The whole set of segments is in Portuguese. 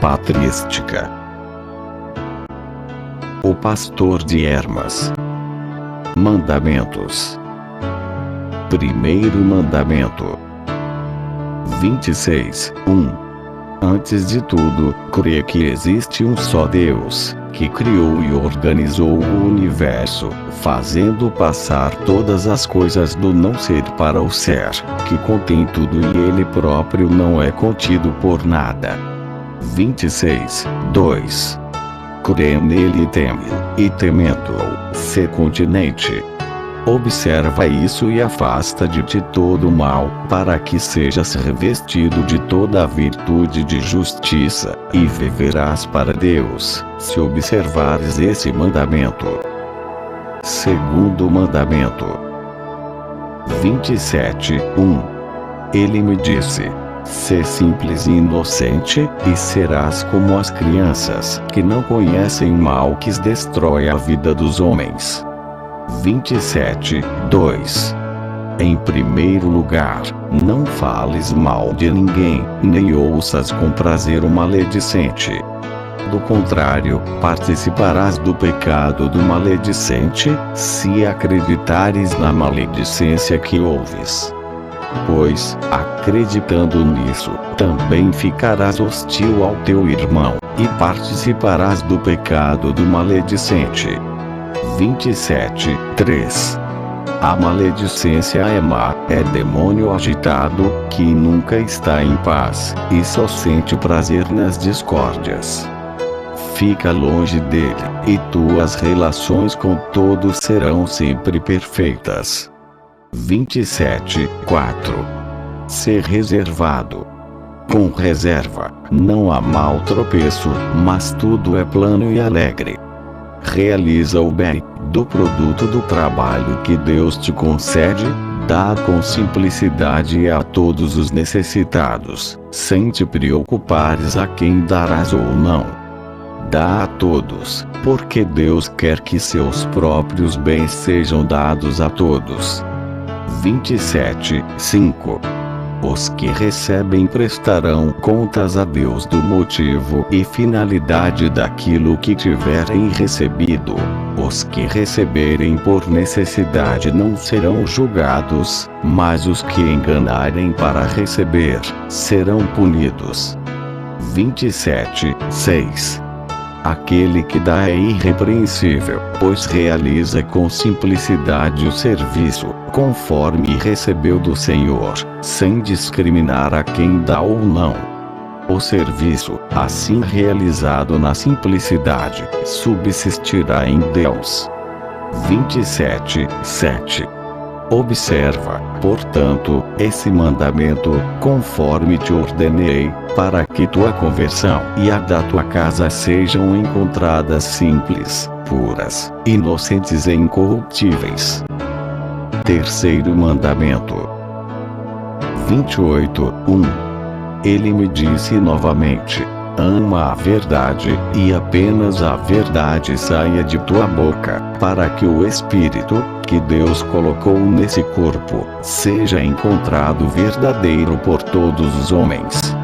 Patrística. O pastor de Hermas. Mandamentos. Primeiro mandamento. 26:1. Antes de tudo, crê que existe um só Deus, que criou e organizou o universo, fazendo passar todas as coisas do não ser para o ser, que contém tudo e ele próprio não é contido por nada. 26:2. Crê nele e teme, e temendo-o, ser continente. Observa isso e afasta de ti todo o mal, para que sejas revestido de toda a virtude de justiça, e viverás para Deus, se observares esse mandamento. Segundo mandamento. 27:1. Ele me disse: sê simples e inocente, e serás como as crianças, que não conhecem o mal que destrói a vida dos homens. 27:2. Em primeiro lugar, não fales mal de ninguém, nem ouças com prazer o maledicente. Do contrário, participarás do pecado do maledicente, se acreditares na maledicência que ouves. Pois, acreditando nisso, também ficarás hostil ao teu irmão, e participarás do pecado do maledicente. 27:3. A maledicência é má, é demônio agitado, que nunca está em paz, e só sente prazer nas discórdias. Fica longe dele, e tuas relações com todos serão sempre perfeitas. 27:4. Ser reservado. Com reserva, não há mau tropeço, mas tudo é plano e alegre. Realiza o bem, do produto do trabalho que Deus te concede, dá com simplicidade a todos os necessitados, sem te preocupares a quem darás ou não. Dá a todos, porque Deus quer que seus próprios bens sejam dados a todos. 27:5. Os que recebem prestarão contas a Deus do motivo e finalidade daquilo que tiverem recebido. Os que receberem por necessidade não serão julgados, mas os que enganarem para receber, serão punidos. 27:6. Aquele que dá é irrepreensível, pois realiza com simplicidade o serviço, conforme recebeu do Senhor, sem discriminar a quem dá ou não. O serviço, assim realizado na simplicidade, subsistirá em Deus. 27:7. Observa, portanto, esse mandamento, conforme te ordenei, para que tua conversão e a da tua casa sejam encontradas simples, puras, inocentes e incorruptíveis. Terceiro mandamento. 28:1. Ele me disse novamente: ama a verdade, e apenas a verdade saia de tua boca, para que o Espírito, que Deus colocou nesse corpo, seja encontrado verdadeiro por todos os homens.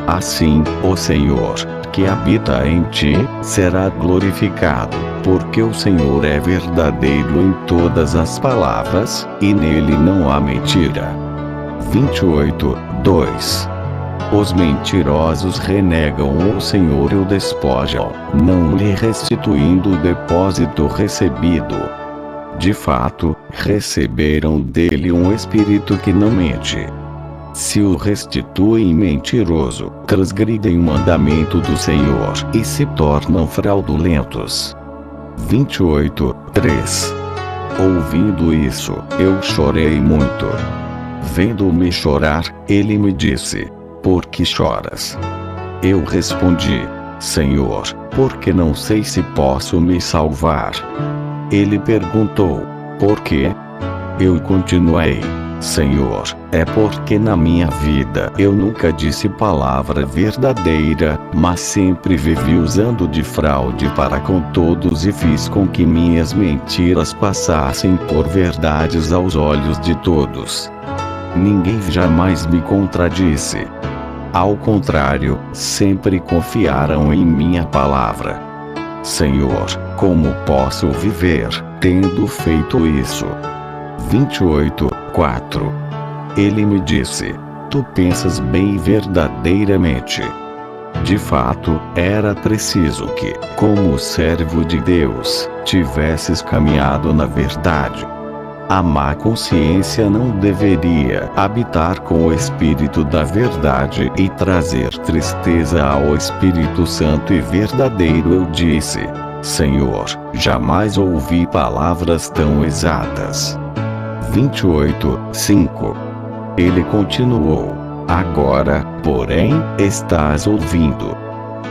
Assim, o Senhor, que habita em ti, será glorificado, porque o Senhor é verdadeiro em todas as palavras, e nele não há mentira. 28:2. Os mentirosos renegam o Senhor e o despojam, não lhe restituindo o depósito recebido. De fato, receberam dele um espírito que não mente. Se o restituem mentiroso, transgridem o mandamento do Senhor e se tornam fraudulentos. 28:3. Ouvindo isso, eu chorei muito. Vendo-me chorar, ele me disse: por que choras? Eu respondi: Senhor, porque não sei se posso me salvar. Ele perguntou: por quê? Eu continuei: Senhor, é porque na minha vida eu nunca disse palavra verdadeira, mas sempre vivi usando de fraude para com todos e fiz com que minhas mentiras passassem por verdades aos olhos de todos. Ninguém jamais me contradisse. Ao contrário, sempre confiaram em minha palavra. Senhor, como posso viver, tendo feito isso? 28:4. Ele me disse: tu pensas bem verdadeiramente. De fato, era preciso que, como servo de Deus, tivesses caminhado na verdade. A má consciência não deveria habitar com o Espírito da verdade e trazer tristeza ao Espírito Santo e verdadeiro. Eu disse: Senhor, jamais ouvi palavras tão exatas. 28:5. Ele continuou: agora, porém, estás ouvindo.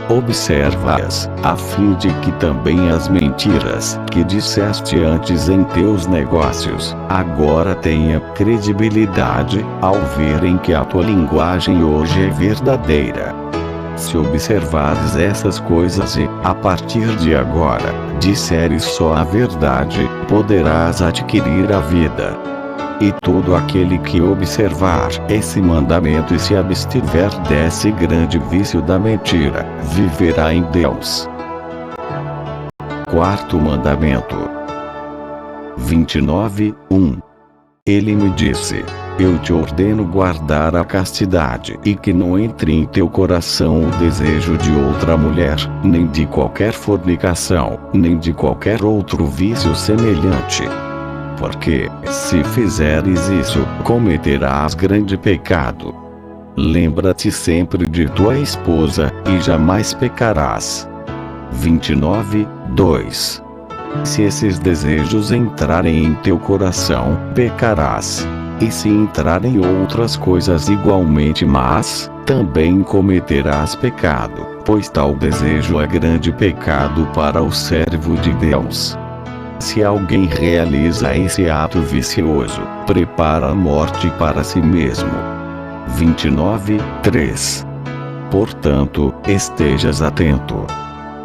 Observa-as, a fim de que também as mentiras que disseste antes em teus negócios, agora tenha credibilidade, ao verem que a tua linguagem hoje é verdadeira. Se observares essas coisas e, a partir de agora, disseres só a verdade, poderás adquirir a vida. E todo aquele que observar esse mandamento e se abstiver desse grande vício da mentira, viverá em Deus. Quarto mandamento. 29:1. Ele me disse: eu te ordeno guardar a castidade e que não entre em teu coração o desejo de outra mulher, nem de qualquer fornicação, nem de qualquer outro vício semelhante. Porque, se fizeres isso, cometerás grande pecado. Lembra-te sempre de tua esposa, e jamais pecarás. 29:2. Se esses desejos entrarem em teu coração, pecarás. E se entrarem outras coisas igualmente más, também cometerás pecado, pois tal desejo é grande pecado para o servo de Deus. Se alguém realiza esse ato vicioso, prepara a morte para si mesmo. 29:3. Portanto, estejas atento.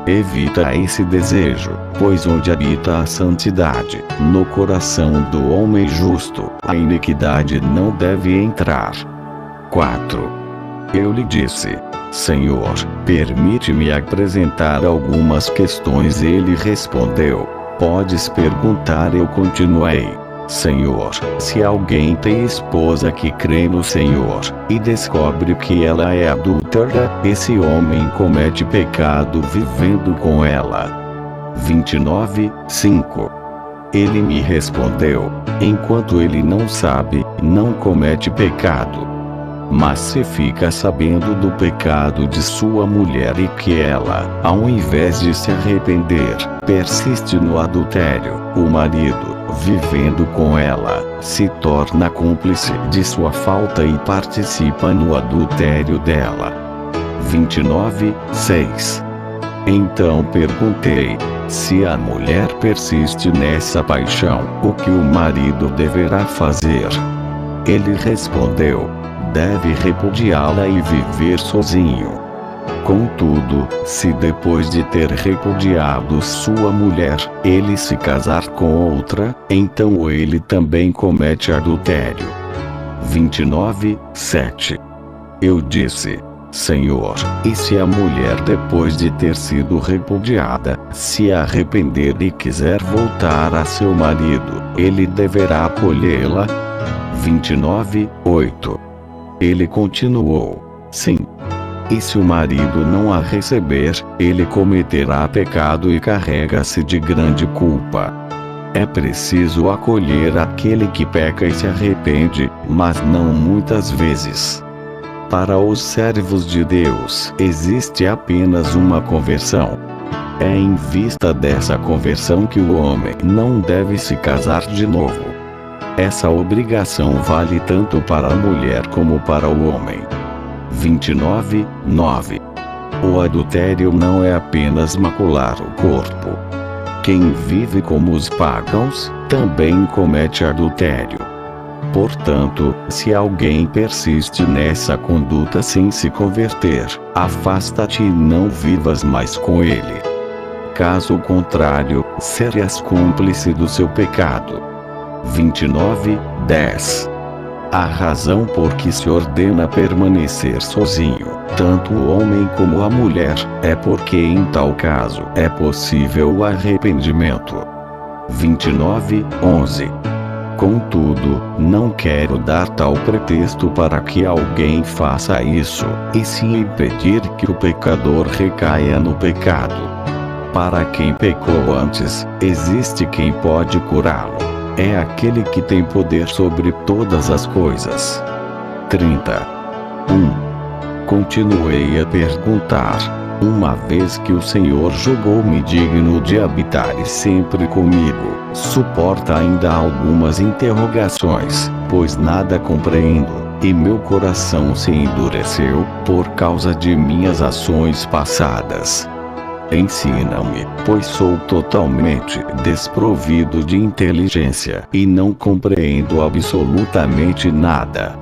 Evita esse desejo, pois onde habita a santidade, no coração do homem justo, a iniquidade não deve entrar. 4. Eu lhe disse: Senhor, permite-me apresentar algumas questões. Ele respondeu: podes perguntar. Eu continuei: Senhor, se alguém tem esposa que crê no Senhor, e descobre que ela é adúltera, esse homem comete pecado vivendo com ela. 29:5. Ele me respondeu: enquanto ele não sabe, não comete pecado. Mas se fica sabendo do pecado de sua mulher e que ela, ao invés de se arrepender, persiste no adultério, o marido, vivendo com ela, se torna cúmplice de sua falta e participa no adultério dela. 29:6. Então perguntei: se a mulher persiste nessa paixão, o que o marido deverá fazer? Ele respondeu: deve repudiá-la e viver sozinho. Contudo, se depois de ter repudiado sua mulher, ele se casar com outra, então ele também comete adultério. 29:7. Eu disse: Senhor, e se a mulher depois de ter sido repudiada, se arrepender e quiser voltar a seu marido, ele deverá acolhê-la? 29:8. Ele continuou: sim. E se o marido não a receber, ele cometerá pecado e carrega-se de grande culpa. É preciso acolher aquele que peca e se arrepende, mas não muitas vezes. Para os servos de Deus, existe apenas uma conversão. É em vista dessa conversão que o homem não deve se casar de novo. Essa obrigação vale tanto para a mulher como para o homem. 29:9. O adultério não é apenas macular o corpo. Quem vive como os pagãos, também comete adultério. Portanto, se alguém persiste nessa conduta sem se converter, afasta-te e não vivas mais com ele. Caso contrário, serás cúmplice do seu pecado. 29:10. A razão por que se ordena permanecer sozinho. tanto o homem como a mulher, é porque em tal caso é possível o arrependimento. 29:11. Contudo, não quero dar tal pretexto para que alguém faça isso, e se impedir que o pecador recaia no pecado. Para quem pecou antes, existe quem pode curá-lo. É aquele que tem poder sobre todas as coisas. 30:1. Continuei a perguntar, uma vez que o Senhor julgou-me digno de habitar sempre comigo, suporta ainda algumas interrogações, pois nada compreendo, e meu coração se endureceu, por causa de minhas ações passadas. Ensina-me, pois sou totalmente desprovido de inteligência, e não compreendo absolutamente nada.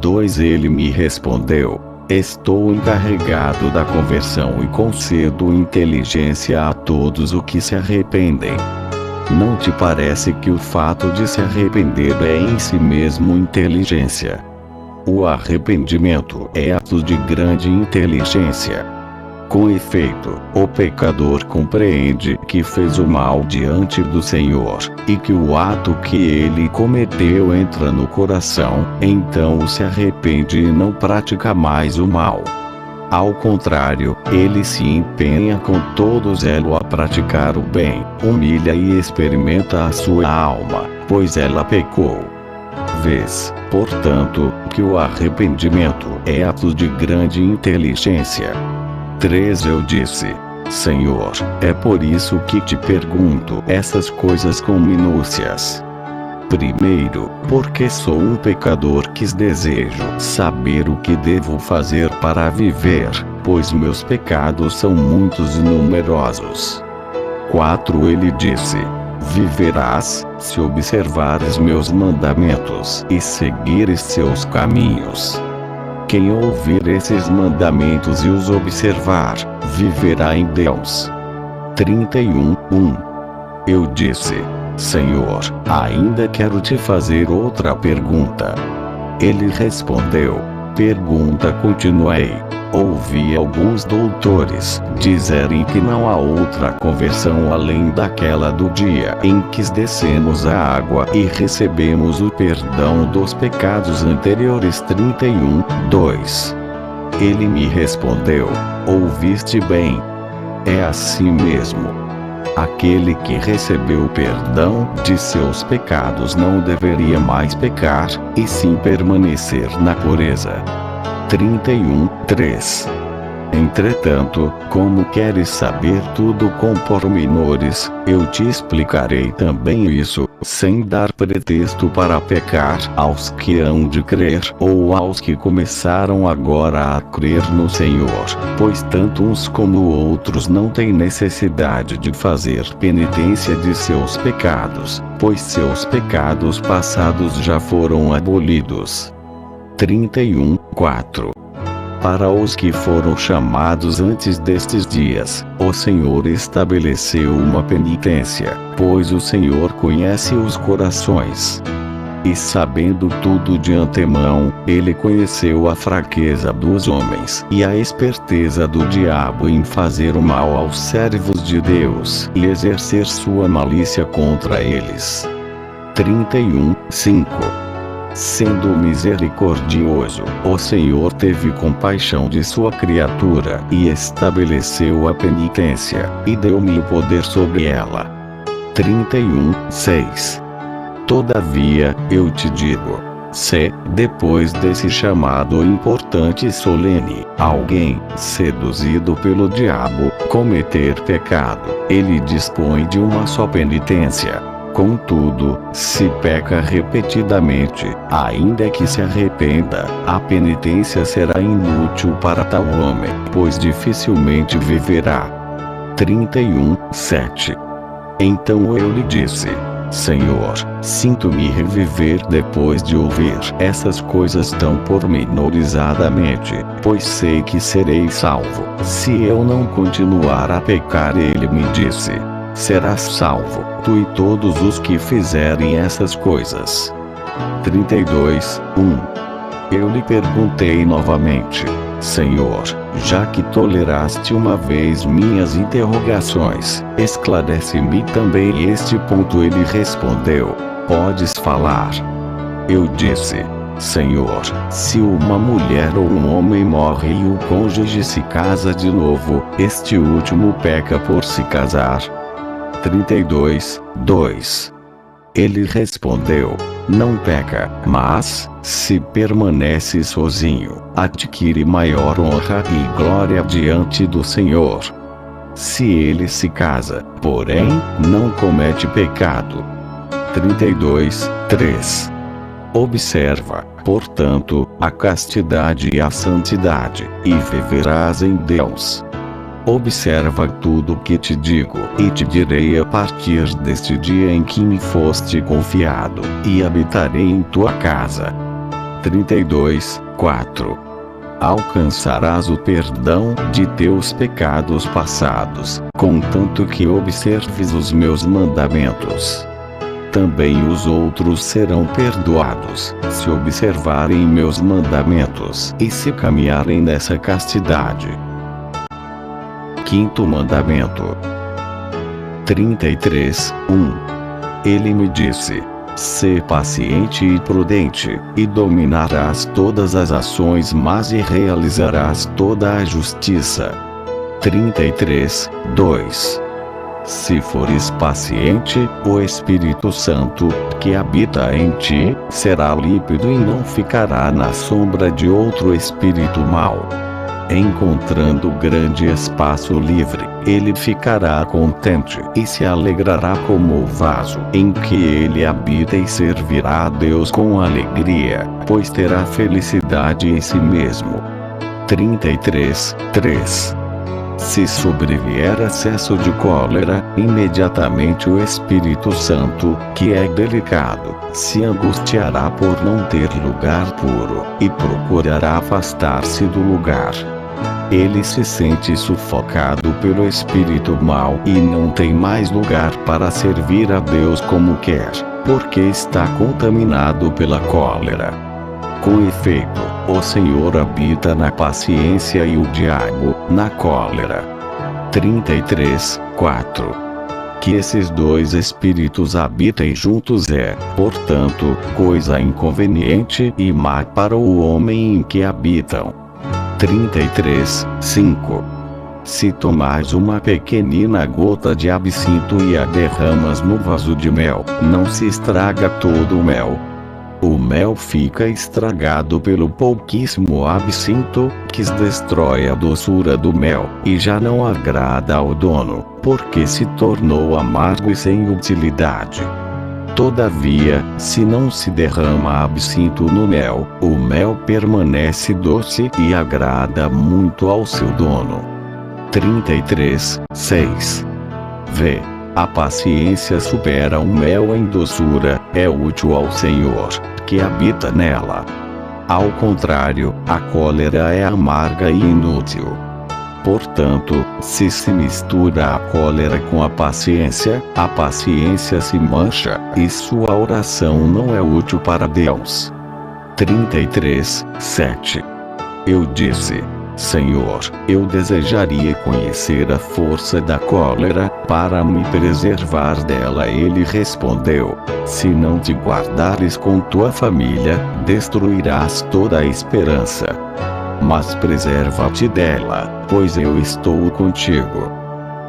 2. Ele me respondeu: estou encarregado da conversão e concedo inteligência a todos os que se arrependem. Não te parece que o fato de se arrepender é em si mesmo inteligência? O arrependimento é ato de grande inteligência. Com efeito, o pecador compreende que fez o mal diante do Senhor, e que o ato que ele cometeu entra no coração, então se arrepende e não pratica mais o mal. Ao contrário, ele se empenha com todo zelo a praticar o bem, humilha e experimenta a sua alma, pois ela pecou. Vês, portanto, que o arrependimento é ato de grande inteligência. 3. Eu disse: Senhor, é por isso que te pergunto essas coisas com minúcias. Primeiro, porque sou um pecador que desejo saber o que devo fazer para viver, pois meus pecados são muitos e numerosos. 4. Ele disse: viverás, se observares meus mandamentos e seguires seus caminhos. Quem ouvir esses mandamentos e os observar, viverá em Deus. 31:1. Eu disse: Senhor, ainda quero te fazer outra pergunta. Ele respondeu: pergunta. Continuei: ouvi alguns doutores dizerem que não há outra conversão além daquela do dia em que descemos a água e recebemos o perdão dos pecados anteriores. 31:2. Ele me respondeu: ouviste bem. É assim mesmo. Aquele que recebeu o perdão de seus pecados não deveria mais pecar, e sim permanecer na pureza. 31:3. Entretanto, como queres saber tudo com pormenores, eu te explicarei também isso, sem dar pretexto para pecar aos que hão de crer ou aos que começaram agora a crer no Senhor, pois tanto uns como outros não têm necessidade de fazer penitência de seus pecados, pois seus pecados passados já foram abolidos. 31:4. Para os que foram chamados antes destes dias, o Senhor estabeleceu uma penitência, pois o Senhor conhece os corações. E sabendo tudo de antemão, ele conheceu a fraqueza dos homens e a esperteza do diabo em fazer o mal aos servos de Deus e exercer sua malícia contra eles. 31:5. Sendo misericordioso, o Senhor teve compaixão de sua criatura e estabeleceu a penitência, e deu-me o poder sobre ela. 31:6. Todavia, eu te digo, se, depois desse chamado importante e solene, alguém, seduzido pelo diabo, cometer pecado, ele dispõe de uma só penitência. Contudo, se peca repetidamente, ainda que se arrependa, a penitência será inútil para tal homem, pois dificilmente viverá. 31:7. Então eu lhe disse: Senhor, sinto-me reviver depois de ouvir essas coisas tão pormenorizadamente, pois sei que serei salvo, se eu não continuar a pecar. Ele me disse: serás salvo, tu e todos os que fizerem essas coisas. 32:1. Eu lhe perguntei novamente: Senhor, já que toleraste uma vez minhas interrogações, esclarece-me também este ponto. Ele respondeu: podes falar. Eu disse: Senhor, se uma mulher ou um homem morre e o cônjuge se casa de novo, este último peca por se casar. 32:2. Ele respondeu: não peca, mas, se permanece sozinho, adquire maior honra e glória diante do Senhor. Se ele se casa, porém, não comete pecado. 32:3. Observa, portanto, a castidade e a santidade, e viverás em Deus. Observa tudo o que te digo, e te direi a partir deste dia em que me foste confiado, e habitarei em tua casa. 32:4. Alcançarás o perdão de teus pecados passados, contanto que observes os meus mandamentos. Também os outros serão perdoados, se observarem meus mandamentos e se caminharem nessa castidade. Quinto mandamento. 33:1. Ele me disse: sê paciente e prudente, e dominarás todas as ações más e realizarás toda a justiça. 33:2. Se fores paciente, o Espírito Santo, que habita em ti, será límpido e não ficará na sombra de outro espírito mau. Encontrando grande espaço livre, ele ficará contente e se alegrará como o vaso em que ele habita e servirá a Deus com alegria, pois terá felicidade em si mesmo. 33:3. Se sobrevier acesso de cólera, imediatamente o Espírito Santo, que é delicado, se angustiará por não ter lugar puro, e procurará afastar-se do lugar. Ele se sente sufocado pelo espírito mau e não tem mais lugar para servir a Deus como quer, porque está contaminado pela cólera. Com efeito, o Senhor habita na paciência e o diabo, na cólera. 33:4. Que esses dois espíritos habitem juntos é, portanto, coisa inconveniente e má para o homem em que habitam. 33:5. Se tomares uma pequenina gota de absinto e a derramas no vaso de mel, não se estraga todo o mel. O mel fica estragado pelo pouquíssimo absinto, que destrói a doçura do mel, e já não agrada ao dono, porque se tornou amargo e sem utilidade. Todavia, se não se derrama absinto no mel, o mel permanece doce e agrada muito ao seu dono. 33:6. Vê. A paciência supera o mel em doçura, é útil ao Senhor, que habita nela. Ao contrário, a cólera é amarga e inútil. Portanto, se se mistura a cólera com a paciência se mancha, e sua oração não é útil para Deus. 33:7. Eu disse: Senhor, eu desejaria conhecer a força da cólera, para me preservar dela. Ele respondeu: se não te guardares com tua família, destruirás toda a esperança. Mas preserva-te dela, pois eu estou contigo.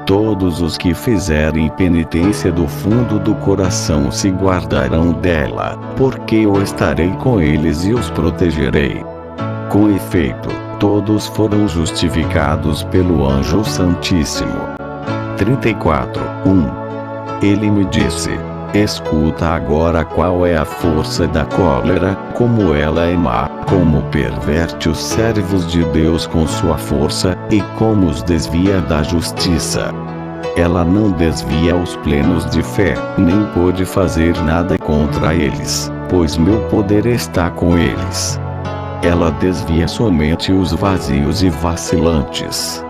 Todos os que fizerem penitência do fundo do coração se guardarão dela, porque eu estarei com eles e os protegerei. Com efeito, todos foram justificados pelo anjo santíssimo. 34:1. Ele me disse: escuta agora qual é a força da cólera, como ela é má, como perverte os servos de Deus com sua força, e como os desvia da justiça. Ela não desvia os plenos de fé, nem pôde fazer nada contra eles, pois meu poder está com eles. Ela desvia somente os vazios e vacilantes.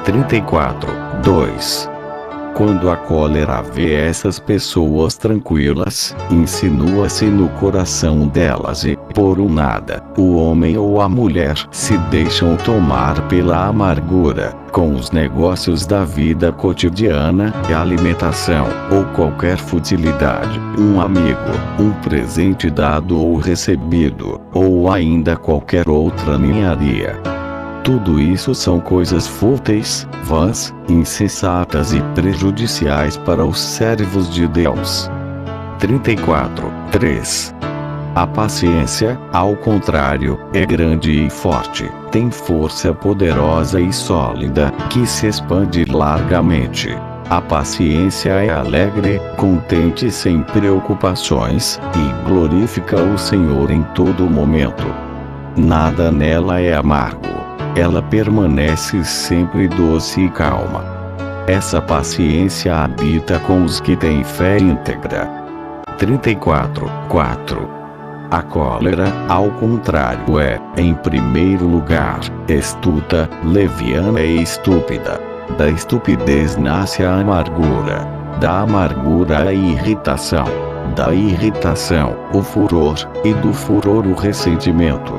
34:2. Quando a cólera vê essas pessoas tranquilas, insinua-se no coração delas e, por um nada, o homem ou a mulher se deixam tomar pela amargura, com os negócios da vida cotidiana, e alimentação, ou qualquer futilidade, um amigo, um presente dado ou recebido, ou ainda qualquer outra ninharia. Tudo isso são coisas fúteis, vãs, insensatas e prejudiciais para os servos de Deus. 34:3. A paciência, ao contrário, é grande e forte, tem força poderosa e sólida, que se expande largamente. A paciência é alegre, contente sem preocupações, e glorifica o Senhor em todo momento. Nada nela é amargo. Ela permanece sempre doce e calma. Essa paciência habita com os que têm fé íntegra. 34:4. A cólera, ao contrário, é, em primeiro lugar, estulta, leviana e estúpida. Da estupidez nasce a amargura. Da amargura a irritação. Da irritação, o furor, e do furor o ressentimento.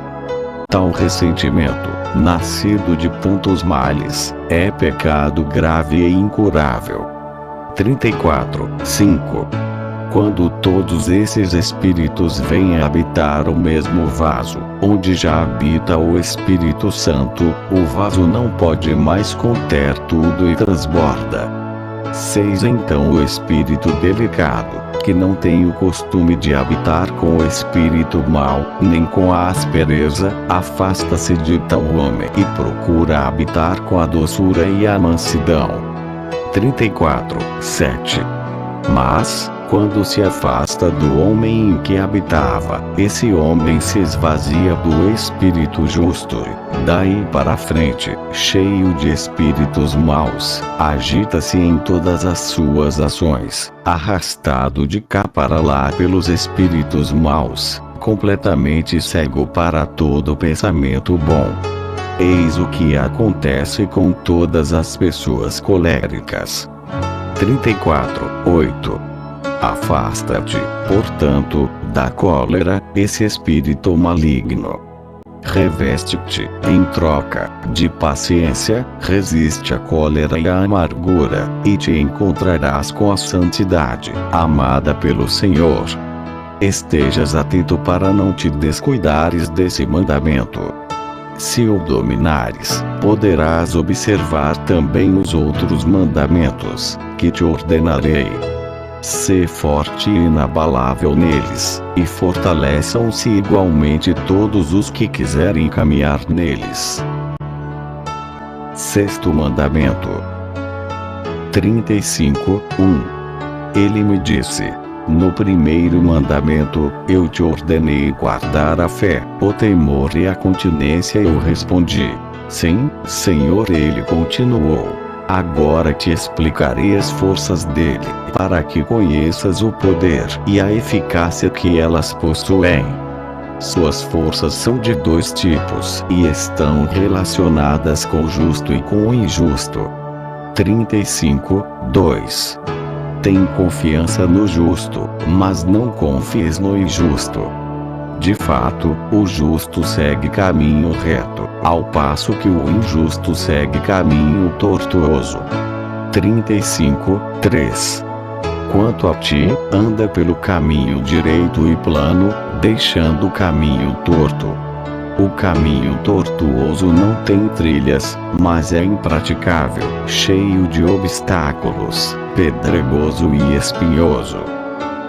Tal ressentimento, nascido de tantos males, é pecado grave e incurável. 34:5. Quando todos esses espíritos vêm habitar o mesmo vaso, onde já habita o Espírito Santo, o vaso não pode mais conter tudo e transborda. 6. Então o espírito delicado, que não tem o costume de habitar com o espírito mau, nem com a aspereza, afasta-se de tal homem e procura habitar com a doçura e a mansidão. 34:7. Mas, quando se afasta do homem em que habitava, esse homem se esvazia do espírito justo e, daí para frente, cheio de espíritos maus, agita-se em todas as suas ações, arrastado de cá para lá pelos espíritos maus, completamente cego para todo pensamento bom. Eis o que acontece com todas as pessoas coléricas. 34:8. Afasta-te, portanto, da cólera, esse espírito maligno. Reveste-te, em troca, de paciência, resiste à cólera e à amargura, e te encontrarás com a santidade, amada pelo Senhor. Estejas atento para não te descuidares desse mandamento. Se o dominares, poderás observar também os outros mandamentos, que te ordenarei. Sê forte e inabalável neles, e fortaleçam-se igualmente todos os que quiserem caminhar neles. Sexto mandamento. 35:1. Ele me disse: no primeiro mandamento, eu te ordenei guardar a fé, o temor e a continência. Eu respondi: sim, Senhor. Ele continuou: agora te explicarei as forças dele, para que conheças o poder e a eficácia que elas possuem. Suas forças são de dois tipos e estão relacionadas com o justo e com o injusto. 35:2. Tem confiança no justo, mas não confies no injusto. De fato, o justo segue caminho reto, ao passo que o injusto segue caminho tortuoso. 35:3. Quanto a ti, anda pelo caminho direito e plano, deixando o caminho torto. O caminho tortuoso não tem trilhas, mas é impraticável, cheio de obstáculos, pedregoso e espinhoso.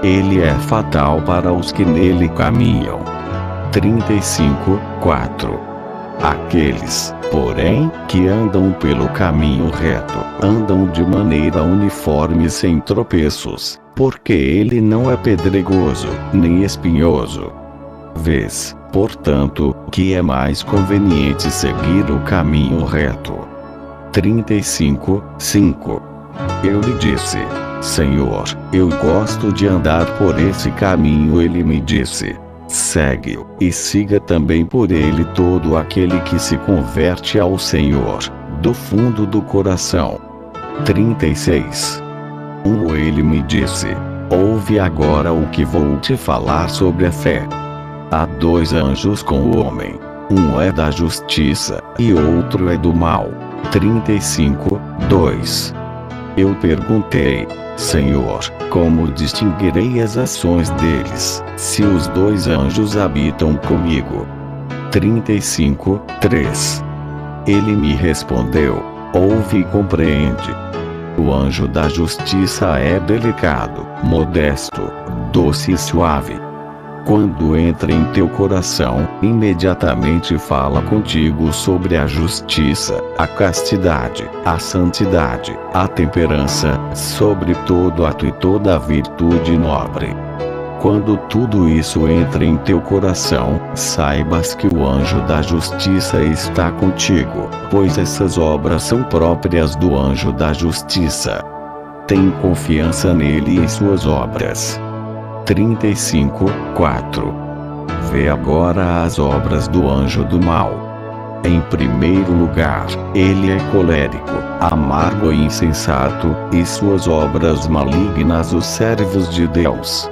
Ele é fatal para os que nele caminham. 35:4. Aqueles, porém, que andam pelo caminho reto, andam de maneira uniforme sem tropeços, porque ele não é pedregoso, nem espinhoso. Vês, portanto, que é mais conveniente seguir o caminho reto. 35:5. Eu lhe disse: Senhor, eu gosto de andar por esse caminho. Ele me disse: segue-o, e siga também por ele todo aquele que se converte ao Senhor, do fundo do coração. 36. Ele me disse: ouve agora o que vou te falar sobre a fé. Há 2 anjos com o homem. Um é da justiça, e outro é do mal. 35:2. Eu perguntei: Senhor, como distinguirei as ações deles, se os 2 anjos habitam comigo? 35:3. Ele me respondeu: ouve e compreende. O anjo da justiça é delicado, modesto, doce e suave. Quando entra em teu coração, imediatamente fala contigo sobre a justiça, a castidade, a santidade, a temperança, sobre todo ato e toda virtude nobre. Quando tudo isso entra em teu coração, saibas que o anjo da justiça está contigo, pois essas obras são próprias do anjo da justiça. Tem confiança nele e suas obras. 35:4. Vê agora as obras do anjo do mal. Em primeiro lugar, ele é colérico, amargo e insensato, e suas obras malignas os servos de Deus.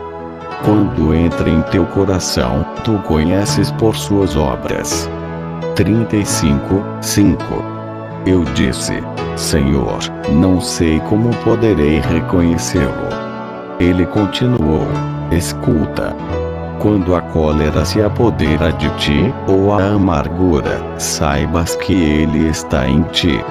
Quando entra em teu coração, tu conheces por suas obras. 35:5. Eu disse: Senhor, não sei como poderei reconhecê-lo. Ele continuou: escuta. Quando a cólera se apodera de ti, ou a amargura, saibas que ele está em ti.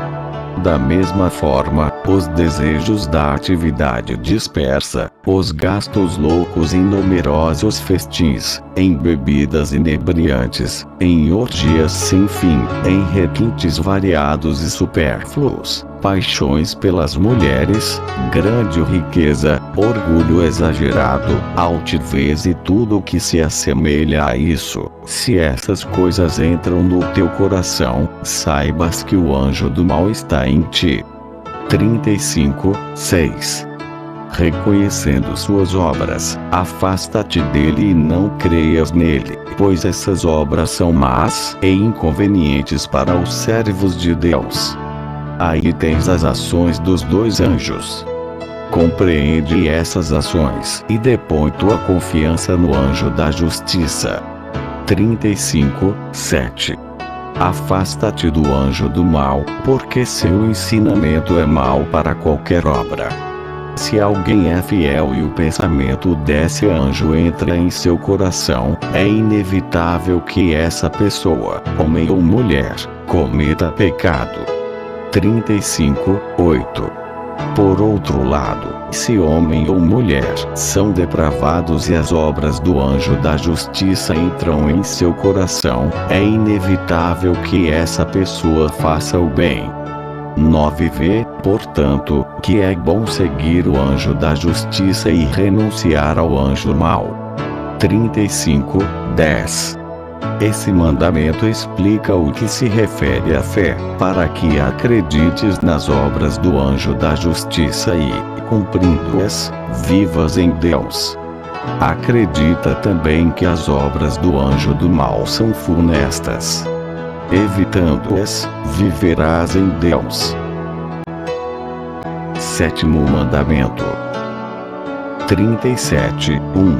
Da mesma forma, os desejos da atividade dispersa, os gastos loucos em numerosos festins, em bebidas inebriantes, em orgias sem fim, em requintes variados e supérfluos, paixões pelas mulheres, grande riqueza, orgulho exagerado, altivez e tudo o que se assemelha a isso. Se essas coisas entram no teu coração, saibas que o anjo do mal está em ti. 35:6. Reconhecendo suas obras, afasta-te dele e não creias nele, pois essas obras são más e inconvenientes para os servos de Deus. Aí tens as ações dos 2 anjos. Compreende essas ações e depõe tua confiança no anjo da justiça. 35:7. Afasta-te do anjo do mal, porque seu ensinamento é mau para qualquer obra. Se alguém é fiel e o pensamento desse anjo entra em seu coração, é inevitável que essa pessoa, homem ou mulher, cometa pecado. 35:8. Por outro lado, se homem ou mulher são depravados e as obras do anjo da justiça entram em seu coração, é inevitável que essa pessoa faça o bem. 9. Portanto, que é bom seguir o anjo da justiça e renunciar ao anjo mau. 35:10. Esse mandamento explica o que se refere à fé, para que acredites nas obras do anjo da justiça e, cumprindo-as, vivas em Deus. Acredita também que as obras do anjo do mal são funestas. Evitando-as, viverás em Deus. 7º mandamento. 37:1.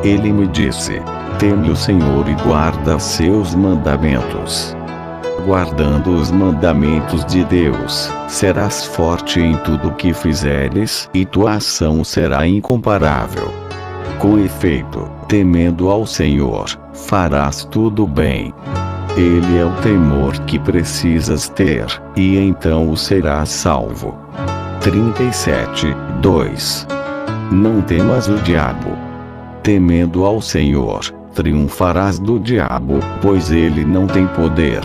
Ele me disse: teme o Senhor e guarda seus mandamentos. Guardando os mandamentos de Deus, serás forte em tudo o que fizeres, e tua ação será incomparável. Com efeito, temendo ao Senhor, farás tudo bem. Ele é o temor que precisas ter, e então o serás salvo. 37:2. Não temas o diabo. Temendo ao Senhor, triunfarás do diabo, pois ele não tem poder.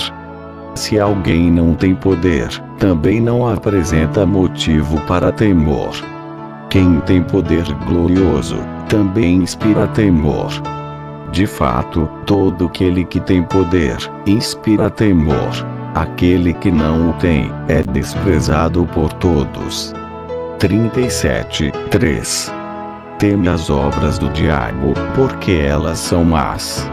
Se alguém não tem poder, também não apresenta motivo para temor. Quem tem poder glorioso, também inspira temor. De fato, todo aquele que tem poder, inspira temor. Aquele que não o tem, é desprezado por todos. 37:3. Teme as obras do diabo, porque elas são más.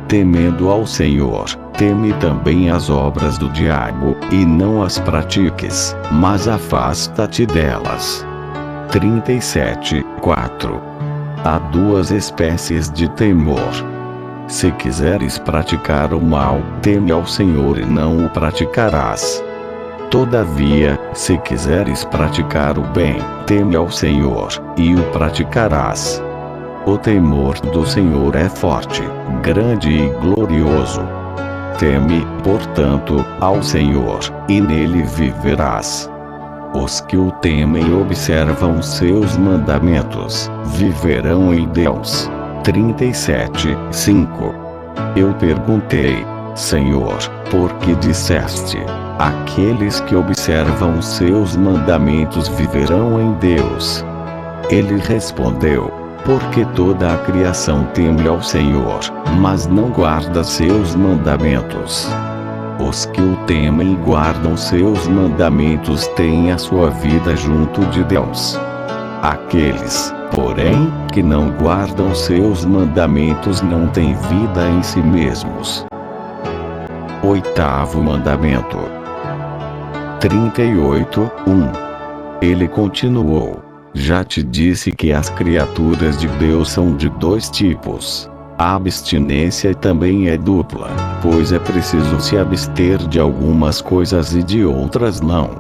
Temendo ao Senhor, teme também as obras do diabo, e não as pratiques, mas afasta-te delas. 37:4. Há duas espécies de temor. Se quiseres praticar o mal, teme ao Senhor e não o praticarás. Todavia, se quiseres praticar o bem, teme ao Senhor, e o praticarás. O temor do Senhor é forte, grande e glorioso. Teme, portanto, ao Senhor, e nele viverás. Os que o temem e observam seus mandamentos, viverão em Deus. 37:5. Eu perguntei: Senhor, por que disseste: aqueles que observam seus mandamentos viverão em Deus? Ele respondeu: porque toda a criação teme ao Senhor, mas não guarda seus mandamentos. Os que o temem e guardam seus mandamentos têm a sua vida junto de Deus. Aqueles, porém, que não guardam seus mandamentos não têm vida em si mesmos. Oitavo mandamento. 38:1. Ele continuou: já te disse que as criaturas de Deus são de dois tipos. A abstinência também é dupla, pois é preciso se abster de algumas coisas e de outras não.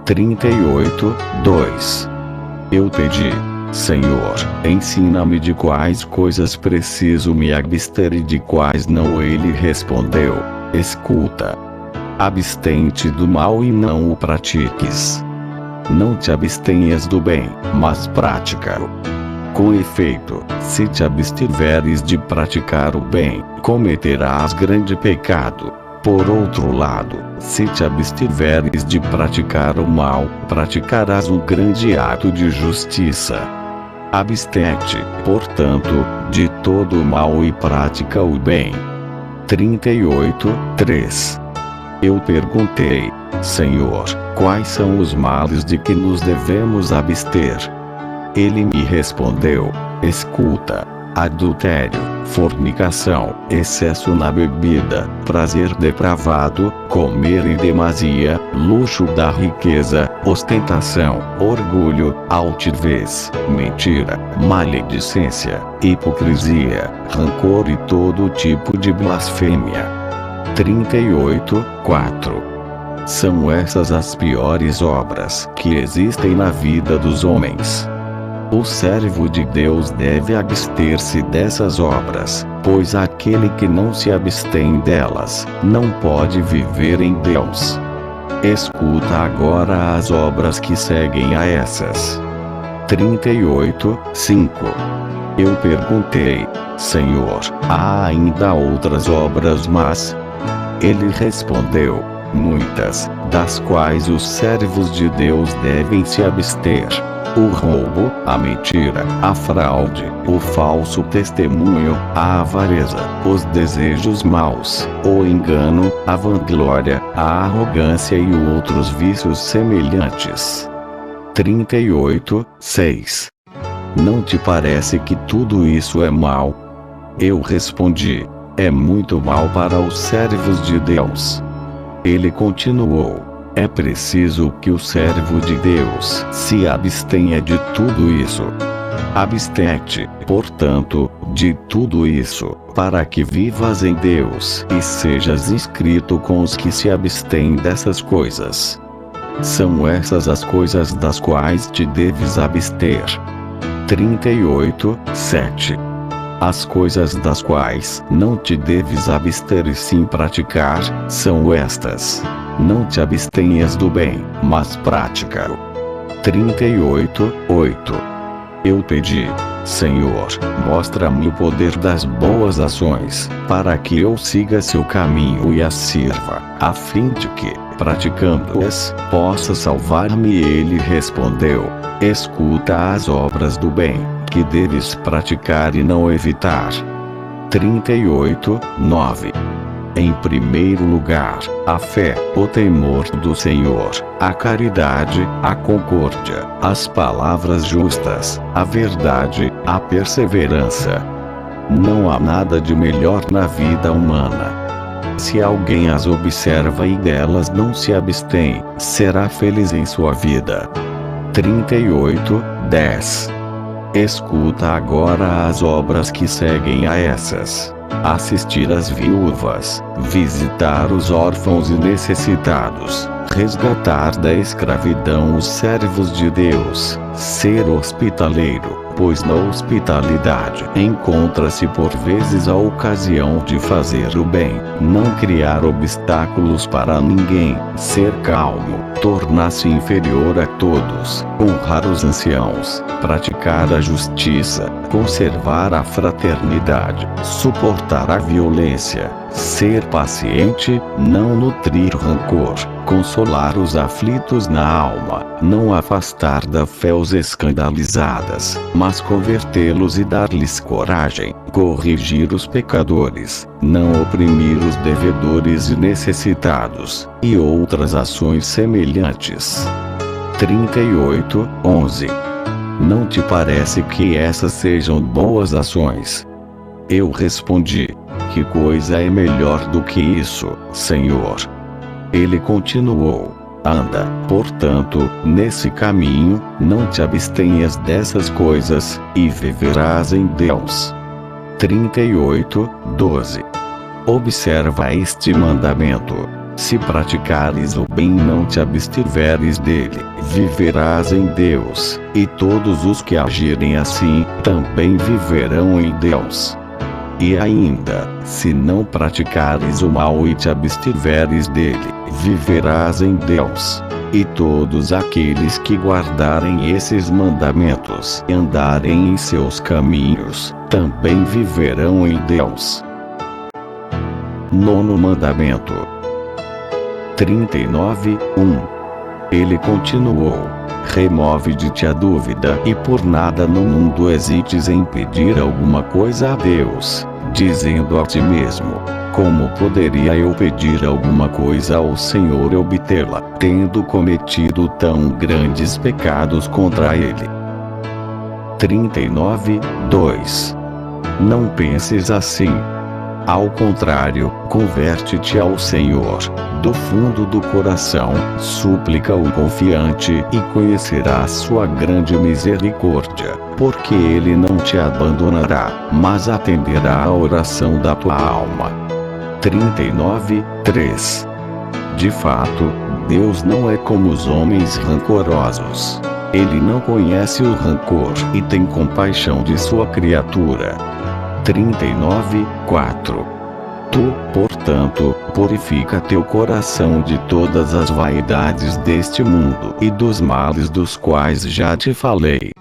38:2. Eu pedi: Senhor, ensina-me de quais coisas preciso me abster e de quais não. Ele respondeu: escuta. Abstente do mal e não o pratiques. Não te abstenhas do bem, mas pratica-o. Com efeito, se te abstiveres de praticar o bem, cometerás grande pecado. Por outro lado, se te abstiveres de praticar o mal, praticarás um grande ato de justiça. Abstente, portanto, de todo o mal e pratica o bem. 38:3. Eu perguntei: Senhor, quais são os males de que nos devemos abster? Ele me respondeu: escuta. Adultério, fornicação, excesso na bebida, prazer depravado, comer em demasia, luxo da riqueza, ostentação, orgulho, altivez, mentira, maledicência, hipocrisia, rancor e todo tipo de blasfêmia. 38:4. São essas as piores obras que existem na vida dos homens. O servo de Deus deve abster-se dessas obras, pois aquele que não se abstém delas, não pode viver em Deus. Escuta agora as obras que seguem a essas. 38:5. Eu perguntei: Senhor, há ainda outras obras más? Ele respondeu: muitas, das quais os servos de Deus devem se abster: o roubo, a mentira, a fraude, o falso testemunho, a avareza, os desejos maus, o engano, a vanglória, a arrogância e outros vícios semelhantes. 38:6. Não te parece que tudo isso é mal? Eu respondi: é muito mal para os servos de Deus. Ele continuou: é preciso que o servo de Deus se abstenha de tudo isso. Abstente, portanto, de tudo isso, para que vivas em Deus e sejas inscrito com os que se abstêm dessas coisas. São essas as coisas das quais te deves abster. 38:7. As coisas das quais não te deves abster e sim praticar, são estas: não te abstenhas do bem, mas pratica-o. 38:8. Eu pedi: Senhor, mostra-me o poder das boas ações, para que eu siga seu caminho e as sirva, a fim de que, praticando-as, possa salvar-me. Ele respondeu: escuta as obras do bem, que deves praticar e não evitar. 38:9. Em primeiro lugar, a fé, o temor do Senhor, a caridade, a concórdia, as palavras justas, a verdade, a perseverança. Não há nada de melhor na vida humana. Se alguém as observa e delas não se abstém, será feliz em sua vida. 38:10. 10. Escuta agora as obras que seguem a essas: assistir às viúvas, visitar os órfãos e necessitados, resgatar da escravidão os servos de Deus, ser hospitaleiro, pois na hospitalidade encontra-se por vezes a ocasião de fazer o bem, não criar obstáculos para ninguém, ser calmo, tornar-se inferior a todos, honrar os anciãos, praticar a justiça, conservar a fraternidade, suportar a violência, ser paciente, não nutrir rancor, consolar os aflitos na alma, não afastar da fé os escandalizadas, mas convertê-los e dar-lhes coragem, corrigir os pecadores, não oprimir os devedores e necessitados, e outras ações semelhantes. 38:11. Não te parece que essas sejam boas ações? Eu respondi: que coisa é melhor do que isso, Senhor? Ele continuou: anda, portanto, nesse caminho, não te abstenhas dessas coisas, e viverás em Deus. 38:12. Observa este mandamento: se praticares o bem e não te abstiveres dele, viverás em Deus, e todos os que agirem assim, também viverão em Deus. E ainda, se não praticares o mal e te abstiveres dele, viverás em Deus. E todos aqueles que guardarem esses mandamentos e andarem em seus caminhos, também viverão em Deus. Nono mandamento. 39:1. Ele continuou: remove de ti a dúvida e por nada no mundo hesites em pedir alguma coisa a Deus, dizendo a ti mesmo: como poderia eu pedir alguma coisa ao Senhor e obtê-la, tendo cometido tão grandes pecados contra Ele? 39:2. Não penses assim. Ao contrário, converte-te ao Senhor, do fundo do coração, súplica-o confiante e conhecerás sua grande misericórdia, porque Ele não te abandonará, mas atenderá à oração da tua alma. 39:3. De fato, Deus não é como os homens rancorosos. Ele não conhece o rancor e tem compaixão de sua criatura. 39:4. Tu, portanto, purifica teu coração de todas as vaidades deste mundo e dos males dos quais já te falei.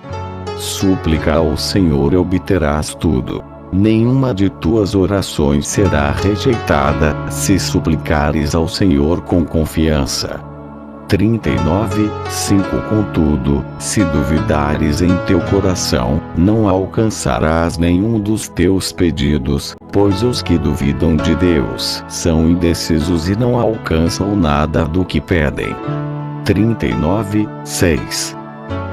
Súplica ao Senhor e obterás tudo. Nenhuma de tuas orações será rejeitada, se suplicares ao Senhor com confiança. 39:5. Contudo, se duvidares em teu coração, não alcançarás nenhum dos teus pedidos, pois os que duvidam de Deus são indecisos e não alcançam nada do que pedem. 39:6.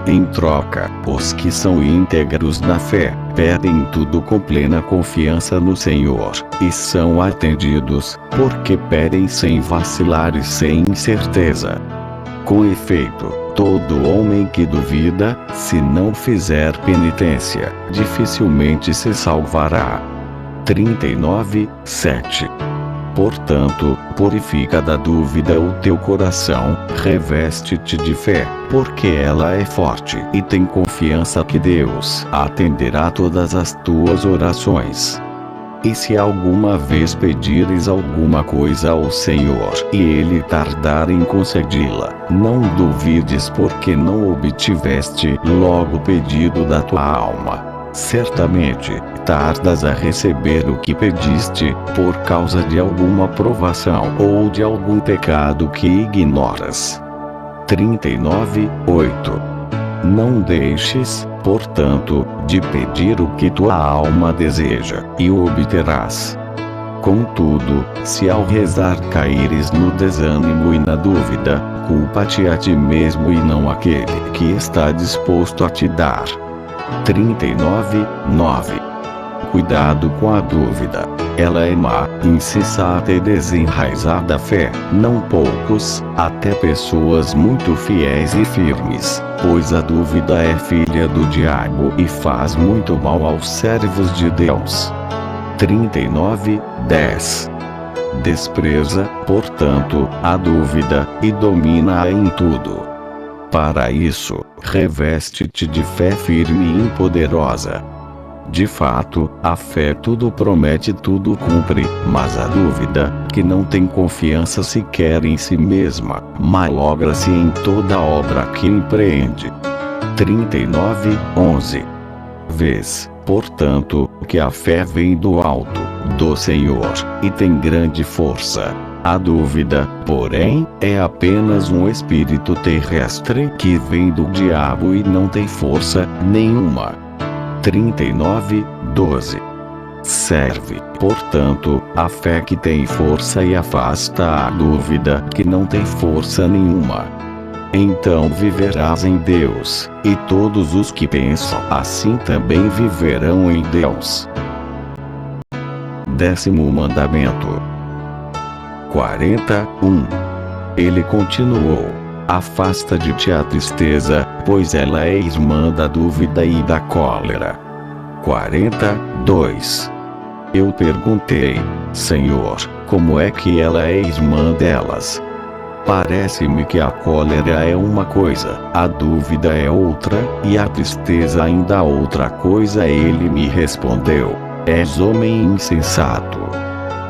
Em troca, os que são íntegros na fé, pedem tudo com plena confiança no Senhor, e são atendidos, porque pedem sem vacilar e sem incerteza. Com efeito, todo homem que duvida, se não fizer penitência, dificilmente se salvará. 39:7. Portanto, purifica da dúvida o teu coração, reveste-te de fé, porque ela é forte, e tem confiança que Deus atenderá todas as tuas orações. E se alguma vez pedires alguma coisa ao Senhor, e Ele tardar em concedi-la, não duvides, porque não obtiveste logo o pedido da tua alma. Certamente, tardas a receber o que pediste, por causa de alguma provação ou de algum pecado que ignoras. 39:8. Não deixes, portanto, de pedir o que tua alma deseja, e o obterás. Contudo, se ao rezar caíres no desânimo e na dúvida, culpa-te a ti mesmo e não aquele que está disposto a te dar. 39:9. cuidado com a dúvida. Ela é má, insensata e desenraizada fé. Não poucos, até pessoas muito fiéis e firmes, pois a dúvida é filha do diabo e faz muito mal aos servos de Deus. 39:10. Despreza, portanto, a dúvida, e domina-a em tudo. Para isso, reveste-te de fé firme e poderosa. De fato, a fé tudo promete, tudo cumpre, mas a dúvida, que não tem confiança sequer em si mesma, malogra-se em toda obra que empreende. 39:11. Vês, portanto, que a fé vem do alto, do Senhor, e tem grande força. A dúvida, porém, é apenas um espírito terrestre que vem do diabo e não tem força nenhuma. 39:12. Serve, portanto, a fé que tem força e afasta a dúvida que não tem força nenhuma. Então viverás em Deus, e todos os que pensam assim também viverão em Deus. 10º mandamento. 41. Ele continuou: afasta de ti a tristeza, pois ela é irmã da dúvida e da cólera. 42. Eu perguntei: Senhor, como é que ela é irmã delas? Parece-me que a cólera é uma coisa, a dúvida é outra, e a tristeza ainda outra coisa. Ele me respondeu: és homem insensato.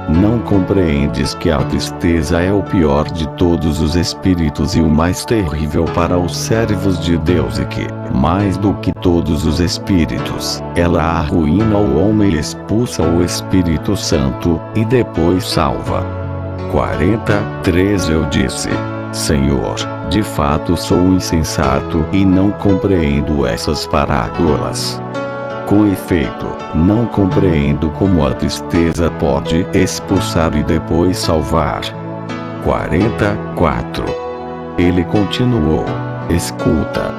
Não compreendes que a tristeza é o pior de todos os espíritos e o mais terrível para os servos de Deus, e que, mais do que todos os espíritos, ela arruína o homem, expulsa o Espírito Santo, e depois salva. 43. Eu disse: Senhor, de fato sou insensato e não compreendo essas parábolas. Com efeito, não compreendo como a tristeza pode expulsar e depois salvar. 44. Ele continuou: escuta.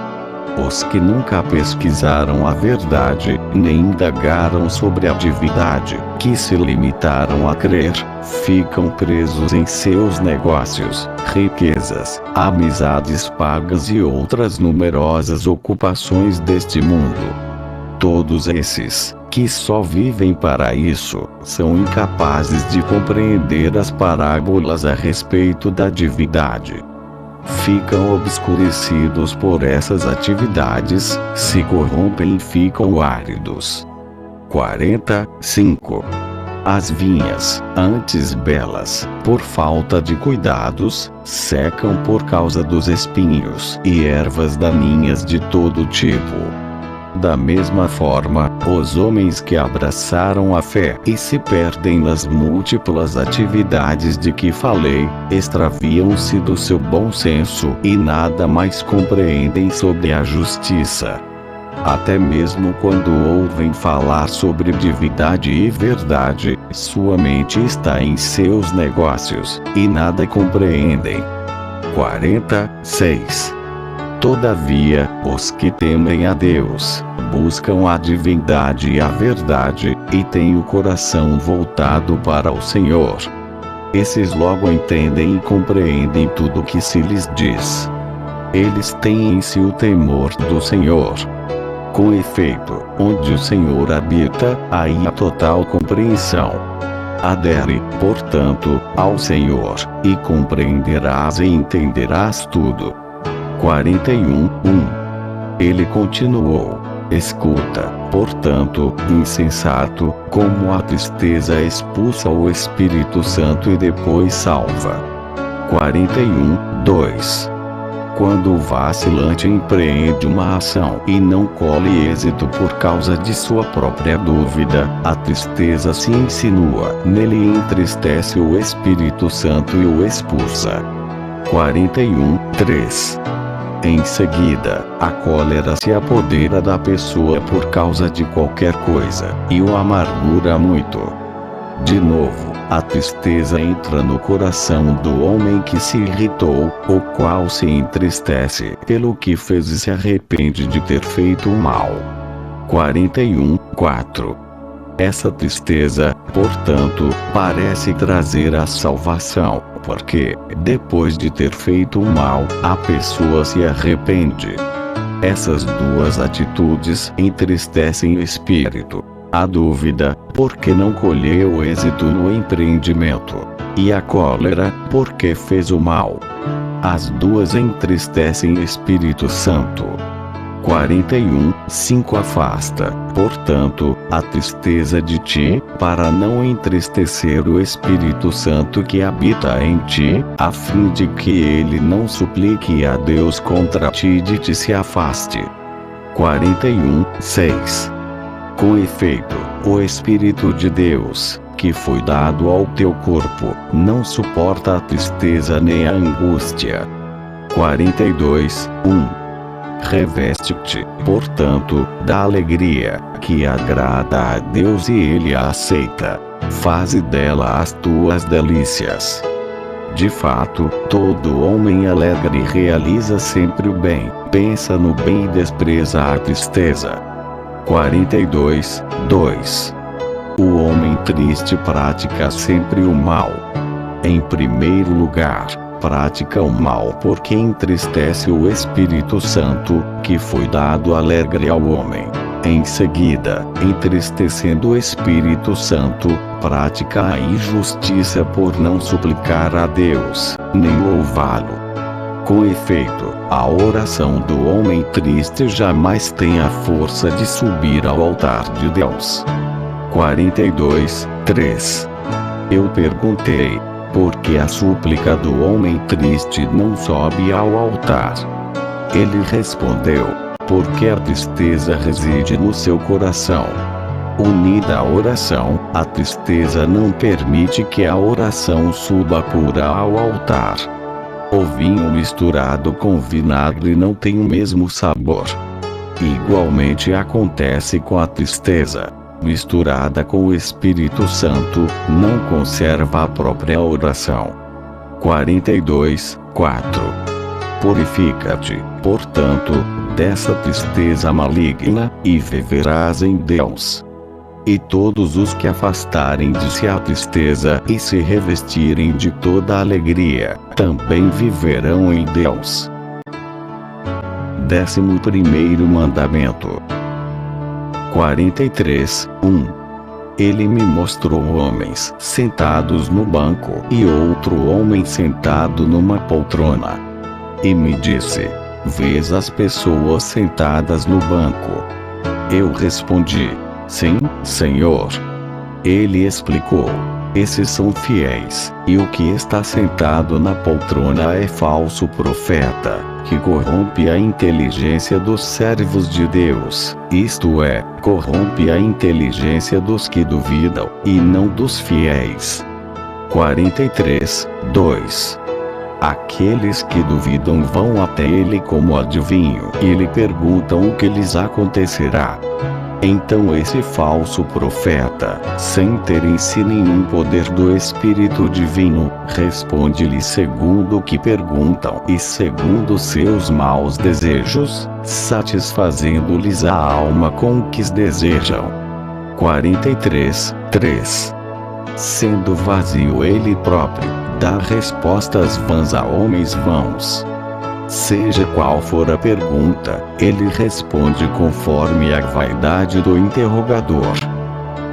Os que nunca pesquisaram a verdade, nem indagaram sobre a divindade, que se limitaram a crer, ficam presos em seus negócios, riquezas, amizades pagas e outras numerosas ocupações deste mundo. Todos esses, que só vivem para isso, são incapazes de compreender as parábolas a respeito da divindade. Ficam obscurecidos por essas atividades, se corrompem e ficam áridos. 45. As vinhas, antes belas, por falta de cuidados, secam por causa dos espinhos e ervas daninhas de todo tipo. Da mesma forma, os homens que abraçaram a fé e se perdem nas múltiplas atividades de que falei, extraviam-se do seu bom senso e nada mais compreendem sobre a justiça. Até mesmo quando ouvem falar sobre divindade e verdade, sua mente está em seus negócios, e nada compreendem. 46. Todavia, os que temem a Deus, buscam a divindade e a verdade, e têm o coração voltado para o Senhor. Esses logo entendem e compreendem tudo o que se lhes diz. Eles têm em si o temor do Senhor. Com efeito, onde o Senhor habita, aí há total compreensão. Adere, portanto, ao Senhor, e compreenderás e entenderás tudo. 41:1. Ele continuou: escuta, portanto, insensato, como a tristeza expulsa o Espírito Santo e depois salva. 41:2. Quando o vacilante empreende uma ação e não colhe êxito por causa de sua própria dúvida, a tristeza se insinua nele e entristece o Espírito Santo e o expulsa. 41:3. Em seguida, a cólera se apodera da pessoa por causa de qualquer coisa, e o amargura muito. De novo, a tristeza entra no coração do homem que se irritou, o qual se entristece pelo que fez e se arrepende de ter feito o mal. 41:4. Essa tristeza, portanto, parece trazer a salvação, porque, depois de ter feito o mal, a pessoa se arrepende. Essas duas atitudes entristecem o espírito. A dúvida, porque não colheu êxito no empreendimento. E a cólera, porque fez o mal. As duas entristecem o Espírito Santo. 41:5 Afasta, portanto, a tristeza de ti, para não entristecer o Espírito Santo que habita em ti, a fim de que ele não suplique a Deus contra ti e de ti se afaste. 41:6 Com efeito, o Espírito de Deus, que foi dado ao teu corpo, não suporta a tristeza nem a angústia. 42:1 Reveste-te, portanto, da alegria, que agrada a Deus e Ele a aceita. Faze dela as tuas delícias. De fato, todo homem alegre realiza sempre o bem, pensa no bem e despreza a tristeza. 42:2 O homem triste pratica sempre o mal. Em primeiro lugar, pratica o mal porque entristece o Espírito Santo, que foi dado alegre ao homem. Em seguida, entristecendo o Espírito Santo, pratica a injustiça por não suplicar a Deus, nem louvá-lo. Com efeito, a oração do homem triste jamais tem a força de subir ao altar de Deus. 42:3 Eu perguntei, por que a súplica do homem triste não sobe ao altar? Ele respondeu, porque a tristeza reside no seu coração. Unida à oração, a tristeza não permite que a oração suba pura ao altar. O vinho misturado com vinagre não tem o mesmo sabor. Igualmente acontece com a tristeza. Misturada com o Espírito Santo, não conserva a própria oração. 42:4 Purifica-te, portanto, dessa tristeza maligna, e viverás em Deus. E todos os que afastarem de si a tristeza e se revestirem de toda a alegria, também viverão em Deus. 11º Mandamento. 43:1 Ele me mostrou homens sentados no banco e outro homem sentado numa poltrona. E me disse: vês as pessoas sentadas no banco? Eu respondi: sim, Senhor. Ele explicou: esses são fiéis, e o que está sentado na poltrona é falso profeta, que corrompe a inteligência dos servos de Deus, isto é, corrompe a inteligência dos que duvidam, e não dos fiéis. 43:2 Aqueles que duvidam vão até ele como adivinho e lhe perguntam o que lhes acontecerá. Então esse falso profeta, sem ter em si nenhum poder do Espírito Divino, responde-lhe segundo o que perguntam e segundo seus maus desejos, satisfazendo-lhes a alma com o que desejam. 43:3 Sendo vazio ele próprio, dá respostas vãs a homens vãos. Seja qual for a pergunta, ele responde conforme a vaidade do interrogador.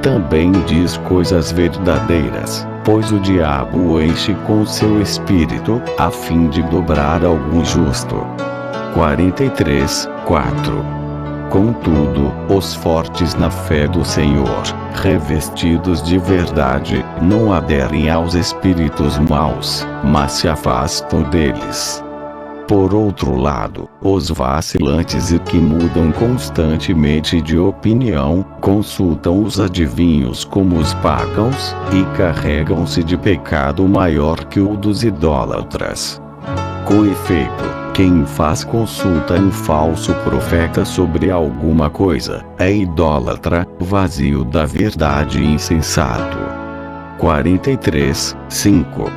Também diz coisas verdadeiras, pois o diabo o enche com seu espírito, a fim de dobrar algum justo. 43:4 Contudo, os fortes na fé do Senhor, revestidos de verdade, não aderem aos espíritos maus, mas se afastam deles. Por outro lado, os vacilantes e que mudam constantemente de opinião, consultam os adivinhos como os pagãos, e carregam-se de pecado maior que o dos idólatras. Com efeito, quem faz consulta a um falso profeta sobre alguma coisa, é idólatra, vazio da verdade e insensato. 43:5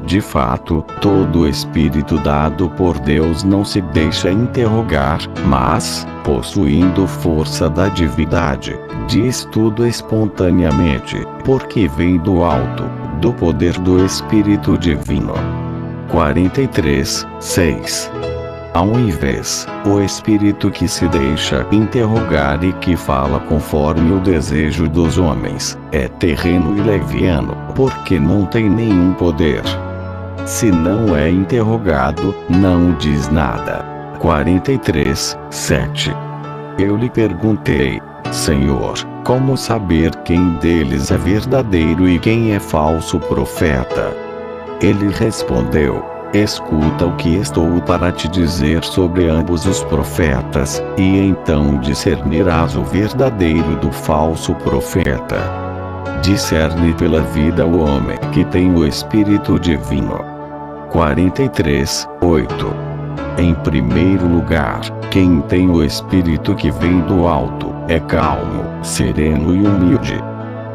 De fato, todo espírito dado por Deus não se deixa interrogar, mas, possuindo força da divindade, diz tudo espontaneamente, porque vem do alto, do poder do Espírito Divino. 43, 6. Ao invés, o espírito que se deixa interrogar e que fala conforme o desejo dos homens, é terreno e leviano, porque não tem nenhum poder. Se não é interrogado, não diz nada. 43, 7. Eu lhe perguntei, Senhor, como saber quem deles é verdadeiro e quem é falso profeta? Ele respondeu, escuta o que estou para te dizer sobre ambos os profetas, e então discernirás o verdadeiro do falso profeta. Discerne pela vida o homem que tem o Espírito Divino. 43, 8. Em primeiro lugar, quem tem o Espírito que vem do alto, é calmo, sereno e humilde.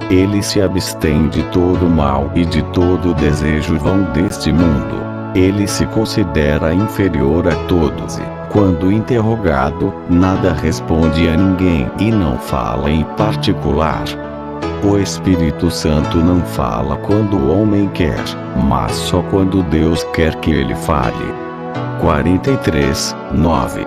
Ele se abstém de todo mal e de todo desejo vão deste mundo. Ele se considera inferior a todos e, quando interrogado, nada responde a ninguém e não fala em particular. O Espírito Santo não fala quando o homem quer, mas só quando Deus quer que ele fale. 43, 9.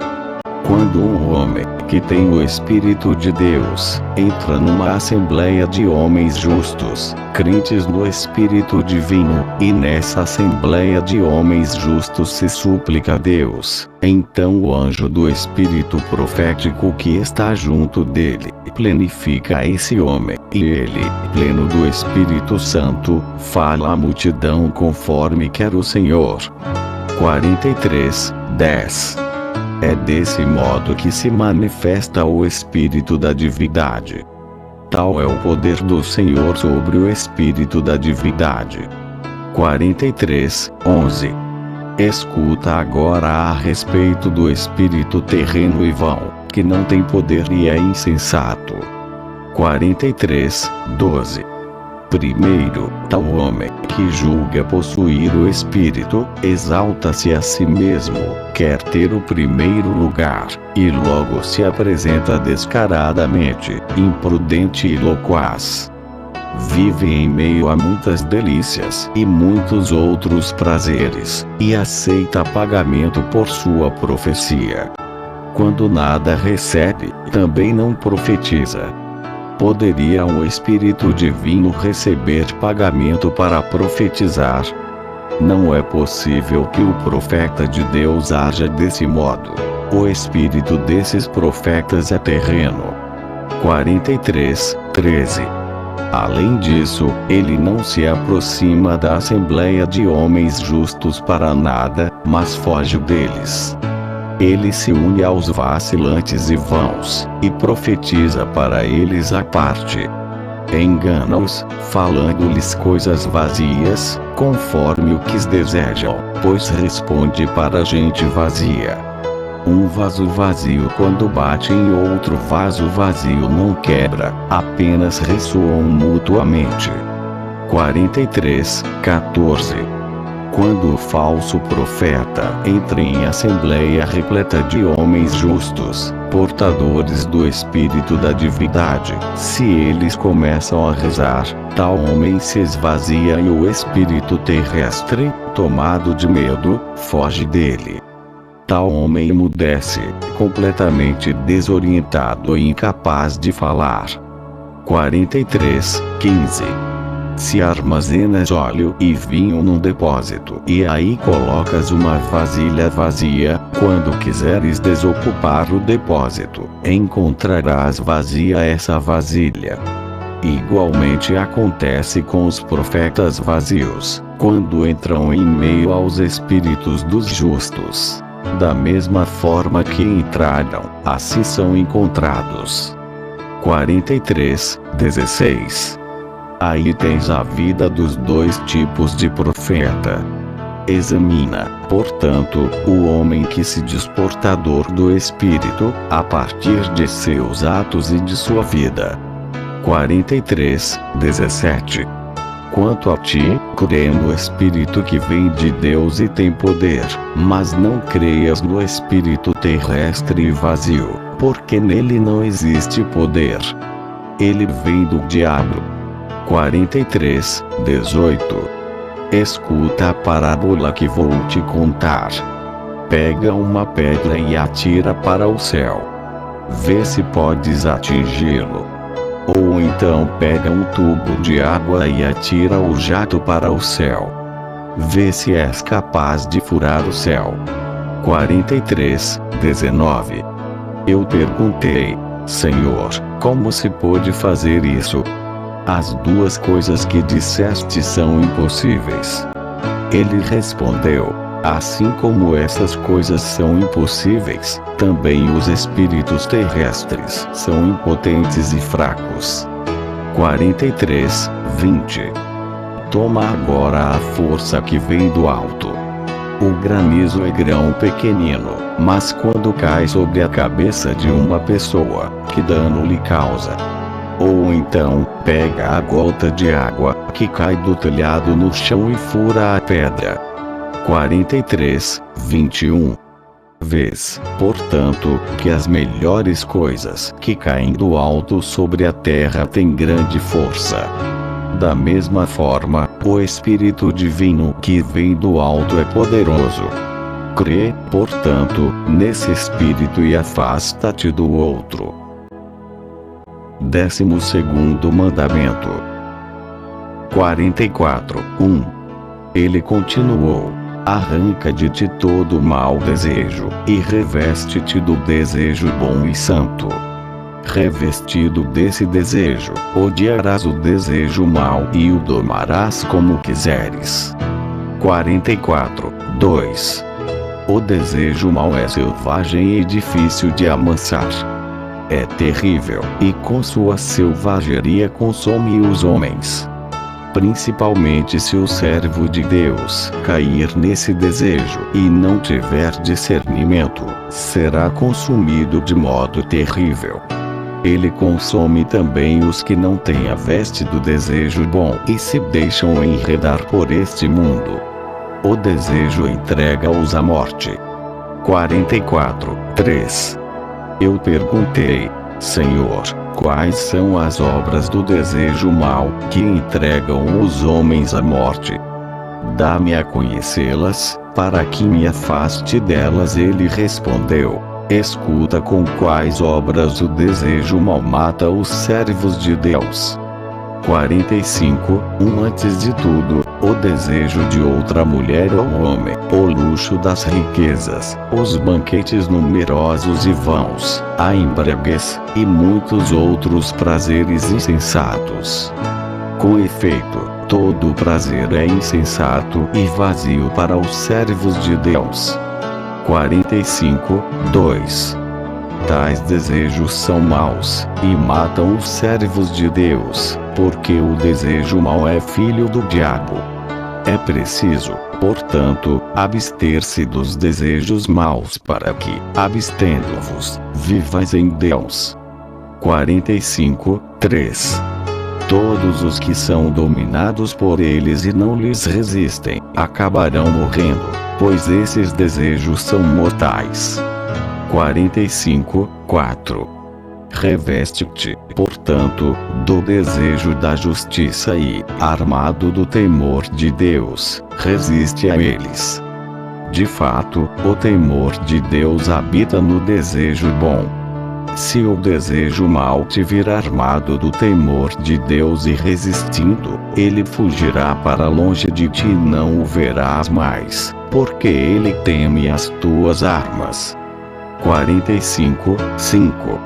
Quando um homem, que tem o Espírito de Deus, entra numa assembleia de homens justos, crentes no Espírito Divino, e nessa assembleia de homens justos se suplica a Deus, então o anjo do Espírito profético que está junto dele, plenifica esse homem, e ele, pleno do Espírito Santo, fala à multidão conforme quer o Senhor. 43, 10. É desse modo que se manifesta o Espírito da divindade. Tal é o poder do Senhor sobre o Espírito da divindade. 43, 11. Escuta agora a respeito do espírito terreno e vão, que não tem poder e é insensato. 43, 12. Primeiro, tal homem, que julga possuir o Espírito, exalta-se a si mesmo, quer ter o primeiro lugar, e logo se apresenta descaradamente, imprudente e loquaz. Vive em meio a muitas delícias e muitos outros prazeres, e aceita pagamento por sua profecia. Quando nada recebe, também não profetiza. Poderia um Espírito Divino receber pagamento para profetizar? Não é possível que o profeta de Deus haja desse modo. O espírito desses profetas é terreno. 43, 13. Além disso, ele não se aproxima da assembleia de homens justos para nada, mas foge deles. Ele se une aos vacilantes e vãos, e profetiza para eles à parte. Engana-os, falando-lhes coisas vazias, conforme o que desejam, pois responde para gente vazia. Um vaso vazio quando bate em outro vaso vazio não quebra, apenas ressoam mutuamente. 43, 14. Quando o falso profeta entra em assembleia repleta de homens justos, portadores do Espírito da divindade, se eles começam a rezar, tal homem se esvazia e o espírito terrestre, tomado de medo, foge dele. Tal homem emudece, completamente desorientado e incapaz de falar. 43, 15. Se armazenas óleo e vinho num depósito e aí colocas uma vasilha vazia, quando quiseres desocupar o depósito, encontrarás vazia essa vasilha. Igualmente acontece com os profetas vazios, quando entram em meio aos espíritos dos justos. Da mesma forma que entraram, assim são encontrados. 43, 16. Aí tens a vida dos dois tipos de profeta. Examina, portanto, o homem que se diz portador do Espírito, a partir de seus atos e de sua vida. 43, 17. Quanto a ti, crê no Espírito que vem de Deus e tem poder, mas não creias no espírito terrestre e vazio, porque nele não existe poder. Ele vem do diabo. 43:18. Escuta a parábola que vou te contar. Pega uma pedra e atira para o céu. Vê se podes atingi-lo. Ou então pega um tubo de água e atira o jato para o céu. Vê se és capaz de furar o céu. 43:19. Eu perguntei: Senhor, como se pôde fazer isso? As duas coisas que disseste são impossíveis. Ele respondeu: assim como essas coisas são impossíveis, também os espíritos terrestres são impotentes e fracos. 43:20. Toma agora a força que vem do alto. O granizo é grão pequenino, mas quando cai sobre a cabeça de uma pessoa, que dano lhe causa? Ou então, pega a gota de água, que cai do telhado no chão e fura a pedra. 43:21. Vês, portanto, que as melhores coisas que caem do alto sobre a terra têm grande força. Da mesma forma, o Espírito Divino que vem do alto é poderoso. Crê, portanto, nesse Espírito e afasta-te do outro. 12º mandamento. 44:1. Ele continuou: arranca de ti todo mau desejo, e reveste-te do desejo bom e santo. Revestido desse desejo, odiarás o desejo mau e o domarás como quiseres. 44:2. O desejo mau é selvagem e difícil de amansar. É terrível, e com sua selvageria consome os homens. Principalmente se o servo de Deus cair nesse desejo e não tiver discernimento, será consumido de modo terrível. Ele consome também os que não têm a veste do desejo bom e se deixam enredar por este mundo. O desejo entrega-os à morte. 44:3. Eu perguntei: Senhor, quais são as obras do desejo mau que entregam os homens à morte? Dá-me a conhecê-las, para que me afaste delas. Ele respondeu: escuta com quais obras o desejo mau mata os servos de Deus. 45:1. Antes de tudo, o desejo de outra mulher ou homem, o luxo das riquezas, os banquetes numerosos e vãos, a embriaguez, e muitos outros prazeres insensatos. Com efeito, todo prazer é insensato e vazio para os servos de Deus. 45:2. Tais desejos são maus, e matam os servos de Deus, porque o desejo mau é filho do diabo. É preciso, portanto, abster-se dos desejos maus para que, abstendo-vos, vivais em Deus. 45:3. Todos os que são dominados por eles e não lhes resistem, acabarão morrendo, pois esses desejos são mortais. 45:4. Reveste-te, portanto, do desejo da justiça e, armado do temor de Deus, resiste a eles. De fato, o temor de Deus habita no desejo bom. Se o desejo mau te vir armado do temor de Deus e resistindo, ele fugirá para longe de ti e não o verás mais, porque ele teme as tuas armas. 45:5.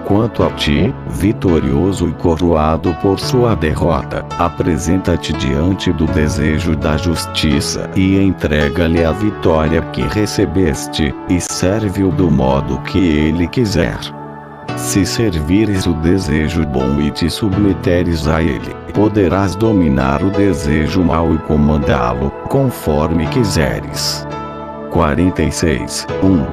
Quanto a ti, vitorioso e coroado por sua derrota, apresenta-te diante do desejo da justiça e entrega-lhe a vitória que recebeste, e serve-o do modo que ele quiser. Se servires o desejo bom e te submeteres a ele, poderás dominar o desejo mau e comandá-lo, conforme quiseres. 46:1.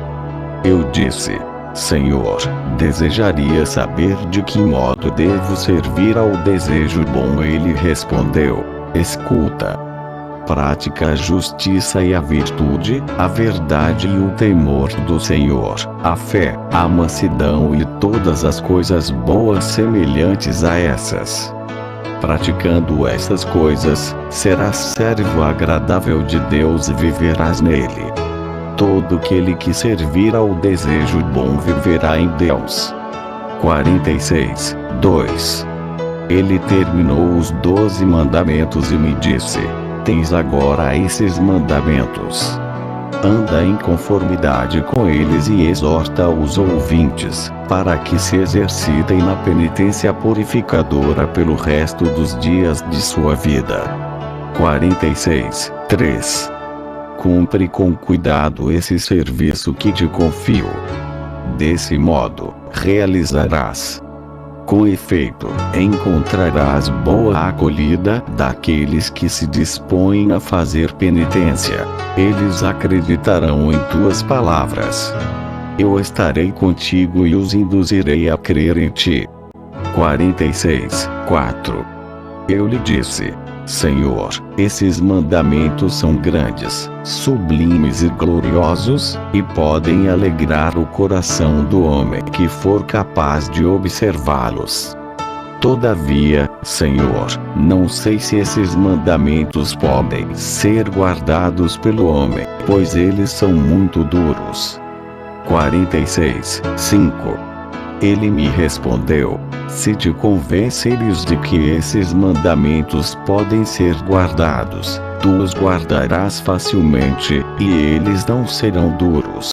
Eu disse: Senhor, desejaria saber de que modo devo servir ao desejo bom. Ele respondeu: escuta. Pratica a justiça e a virtude, a verdade e o temor do Senhor, a fé, a mansidão e todas as coisas boas semelhantes a essas. Praticando essas coisas, serás servo agradável de Deus e viverás nele. Todo aquele que servir ao desejo bom viverá em Deus. 46, 2. Ele terminou os 12 mandamentos e me disse: tens agora esses mandamentos. Anda em conformidade com eles e exorta os ouvintes, para que se exercitem na penitência purificadora pelo resto dos dias de sua vida. 46, 3. Cumpre com cuidado esse serviço que te confio. Desse modo, realizarás. Com efeito, encontrarás boa acolhida daqueles que se dispõem a fazer penitência. Eles acreditarão em tuas palavras. Eu estarei contigo e os induzirei a crer em ti. 46, 4. Eu lhe disse: Senhor, esses mandamentos são grandes, sublimes e gloriosos, e podem alegrar o coração do homem que for capaz de observá-los. Todavia, Senhor, não sei se esses mandamentos podem ser guardados pelo homem, pois eles são muito duros. 46, 5. Ele me respondeu: se te convenceres de que esses mandamentos podem ser guardados, tu os guardarás facilmente, e eles não serão duros.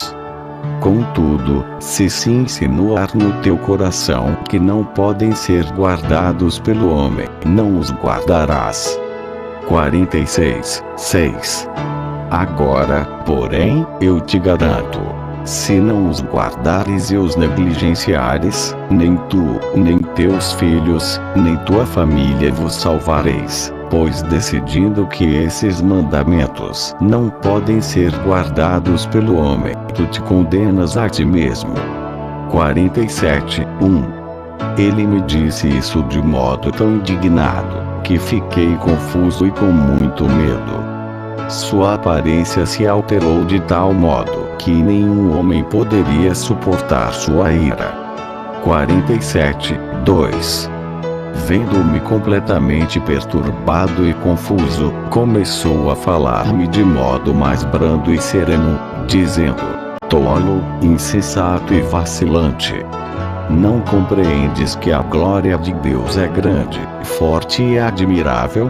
Contudo, se insinuar no teu coração que não podem ser guardados pelo homem, não os guardarás. 46, 6. Agora, porém, eu te garanto: se não os guardares e os negligenciares, nem tu, nem teus filhos, nem tua família vos salvareis, pois decidindo que esses mandamentos não podem ser guardados pelo homem, tu te condenas a ti mesmo. 47, 1. Ele me disse isso de modo tão indignado, que fiquei confuso e com muito medo. Sua aparência se alterou de tal modo que nenhum homem poderia suportar sua ira. 47, 2. Vendo-me completamente perturbado e confuso, começou a falar-me de modo mais brando e sereno, dizendo: tolo, insensato e vacilante. Não compreendes que a glória de Deus é grande, forte e admirável?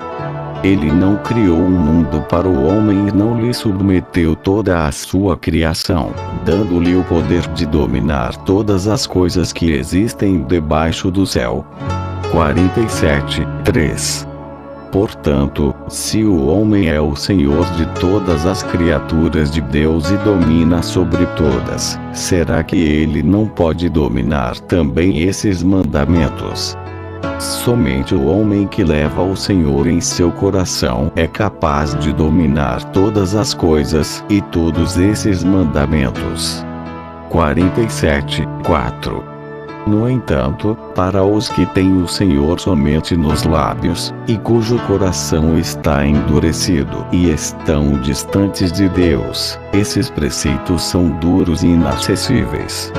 Ele não criou o mundo para o homem e não lhe submeteu toda a sua criação, dando-lhe o poder de dominar todas as coisas que existem debaixo do céu. 47, 3. Portanto, se o homem é o Senhor de todas as criaturas de Deus e domina sobre todas, será que ele não pode dominar também esses mandamentos? Somente o homem que leva o Senhor em seu coração é capaz de dominar todas as coisas e todos esses mandamentos. 47, 4. No entanto, para os que têm o Senhor somente nos lábios, e cujo coração está endurecido e estão distantes de Deus, esses preceitos são duros e inacessíveis.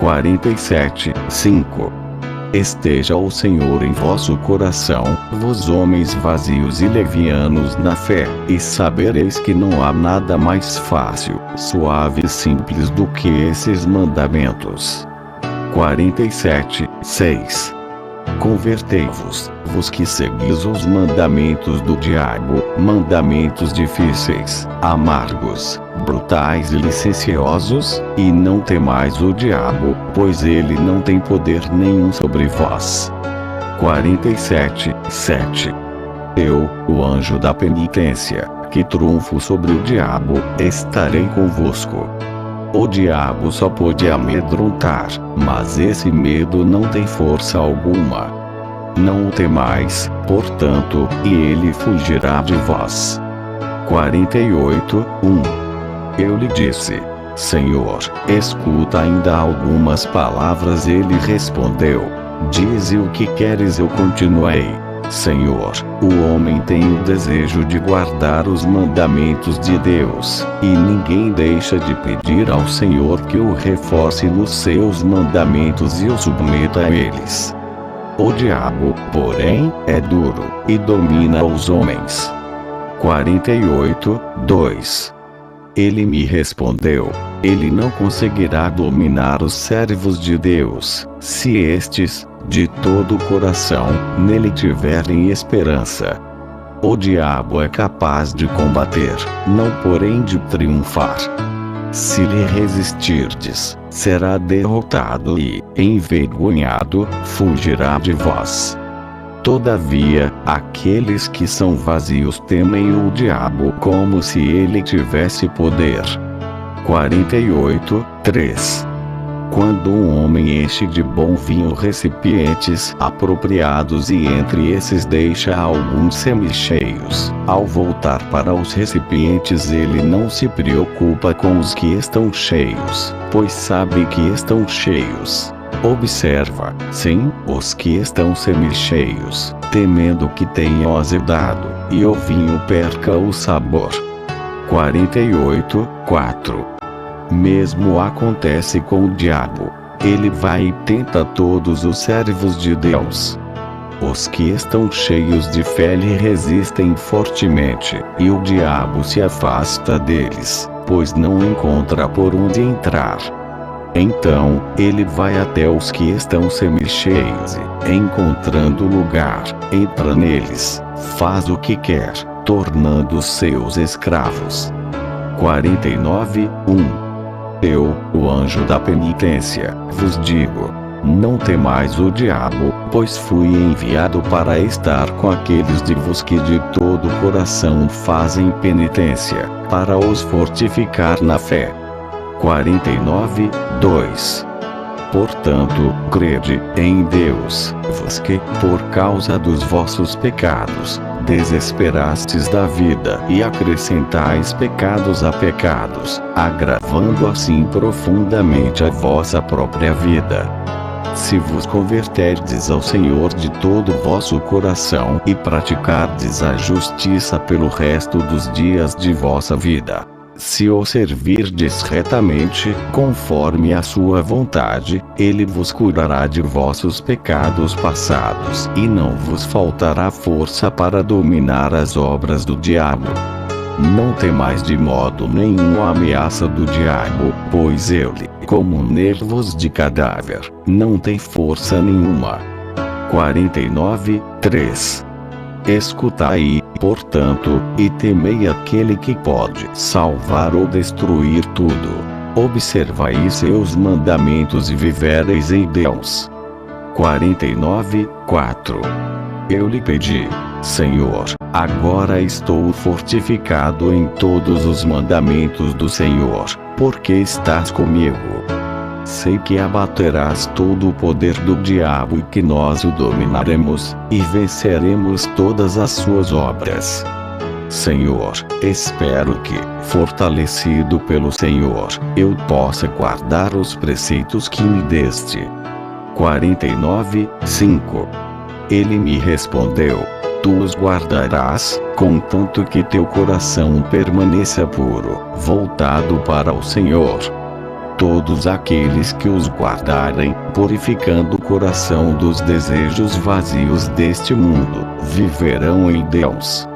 47, 5. Esteja o Senhor em vosso coração, vós homens vazios e levianos na fé, e sabereis que não há nada mais fácil, suave e simples do que esses mandamentos. 47, 6. Convertei-vos, vos que seguis os mandamentos do diabo, mandamentos difíceis, amargos, brutais e licenciosos, e não temais o diabo, pois ele não tem poder nenhum sobre vós. 47, 7. Eu, o anjo da penitência, que triunfo sobre o diabo, estarei convosco. O diabo só pode amedrontar, mas esse medo não tem força alguma. Não o temais, portanto, e ele fugirá de vós. 48, 1. Eu lhe disse: Senhor, escuta ainda algumas palavras. Ele respondeu: Dize o que queres. Eu continuei: Senhor, o homem tem o desejo de guardar os mandamentos de Deus, e ninguém deixa de pedir ao Senhor que o reforce nos seus mandamentos e o submeta a eles. O diabo, porém, é duro, e domina os homens. 48, 2. Ele me respondeu: ele não conseguirá dominar os servos de Deus, se estes, de todo o coração, nele tiverem esperança. O diabo é capaz de combater, não porém de triunfar. Se lhe resistirdes, será derrotado e, envergonhado, fugirá de vós. Todavia, aqueles que são vazios temem o diabo como se ele tivesse poder. 48, 3. Quando um homem enche de bom vinho recipientes apropriados e entre esses deixa alguns semicheios, ao voltar para os recipientes ele não se preocupa com os que estão cheios, pois sabe que estão cheios. Observa, sim, os que estão semicheios, temendo que tenham azedado, e o vinho perca o sabor. 48, 4. Mesmo acontece com o diabo. Ele vai e tenta todos os servos de Deus. Os que estão cheios de fé lhe resistem fortemente, e o diabo se afasta deles, pois não encontra por onde entrar. Então, ele vai até os que estão semicheios e, encontrando lugar, entra neles, faz o que quer, tornando-os seus escravos. 49, 1. Eu, o anjo da penitência, vos digo: não temais o diabo, pois fui enviado para estar com aqueles de vos que de todo o coração fazem penitência, para os fortificar na fé. 49, 2. Portanto, crede em Deus, vos que, por causa dos vossos pecados, desesperastes da vida e acrescentais pecados a pecados, agravando assim profundamente a vossa própria vida. Se vos converterdes ao Senhor de todo o vosso coração e praticardes a justiça pelo resto dos dias de vossa vida, se o servirdes retamente, conforme a sua vontade, ele vos curará de vossos pecados passados e não vos faltará força para dominar as obras do diabo. Não temais de modo nenhum a ameaça do diabo, pois ele, como nervos de cadáver, não tem força nenhuma. 49, 3. Escutai, portanto, e temei aquele que pode salvar ou destruir tudo. Observai seus mandamentos e vivereis em Deus. 49, 4. Eu lhe pedi: Senhor, agora estou fortificado em todos os mandamentos do Senhor, porque estás comigo. Sei que abaterás todo o poder do diabo e que nós o dominaremos, e venceremos todas as suas obras. Senhor, espero que, fortalecido pelo Senhor, eu possa guardar os preceitos que me deste. 49, 5. Ele me respondeu: tu os guardarás, contanto que teu coração permaneça puro, voltado para o Senhor. Todos aqueles que os guardarem, purificando o coração dos desejos vazios deste mundo, viverão em Deus.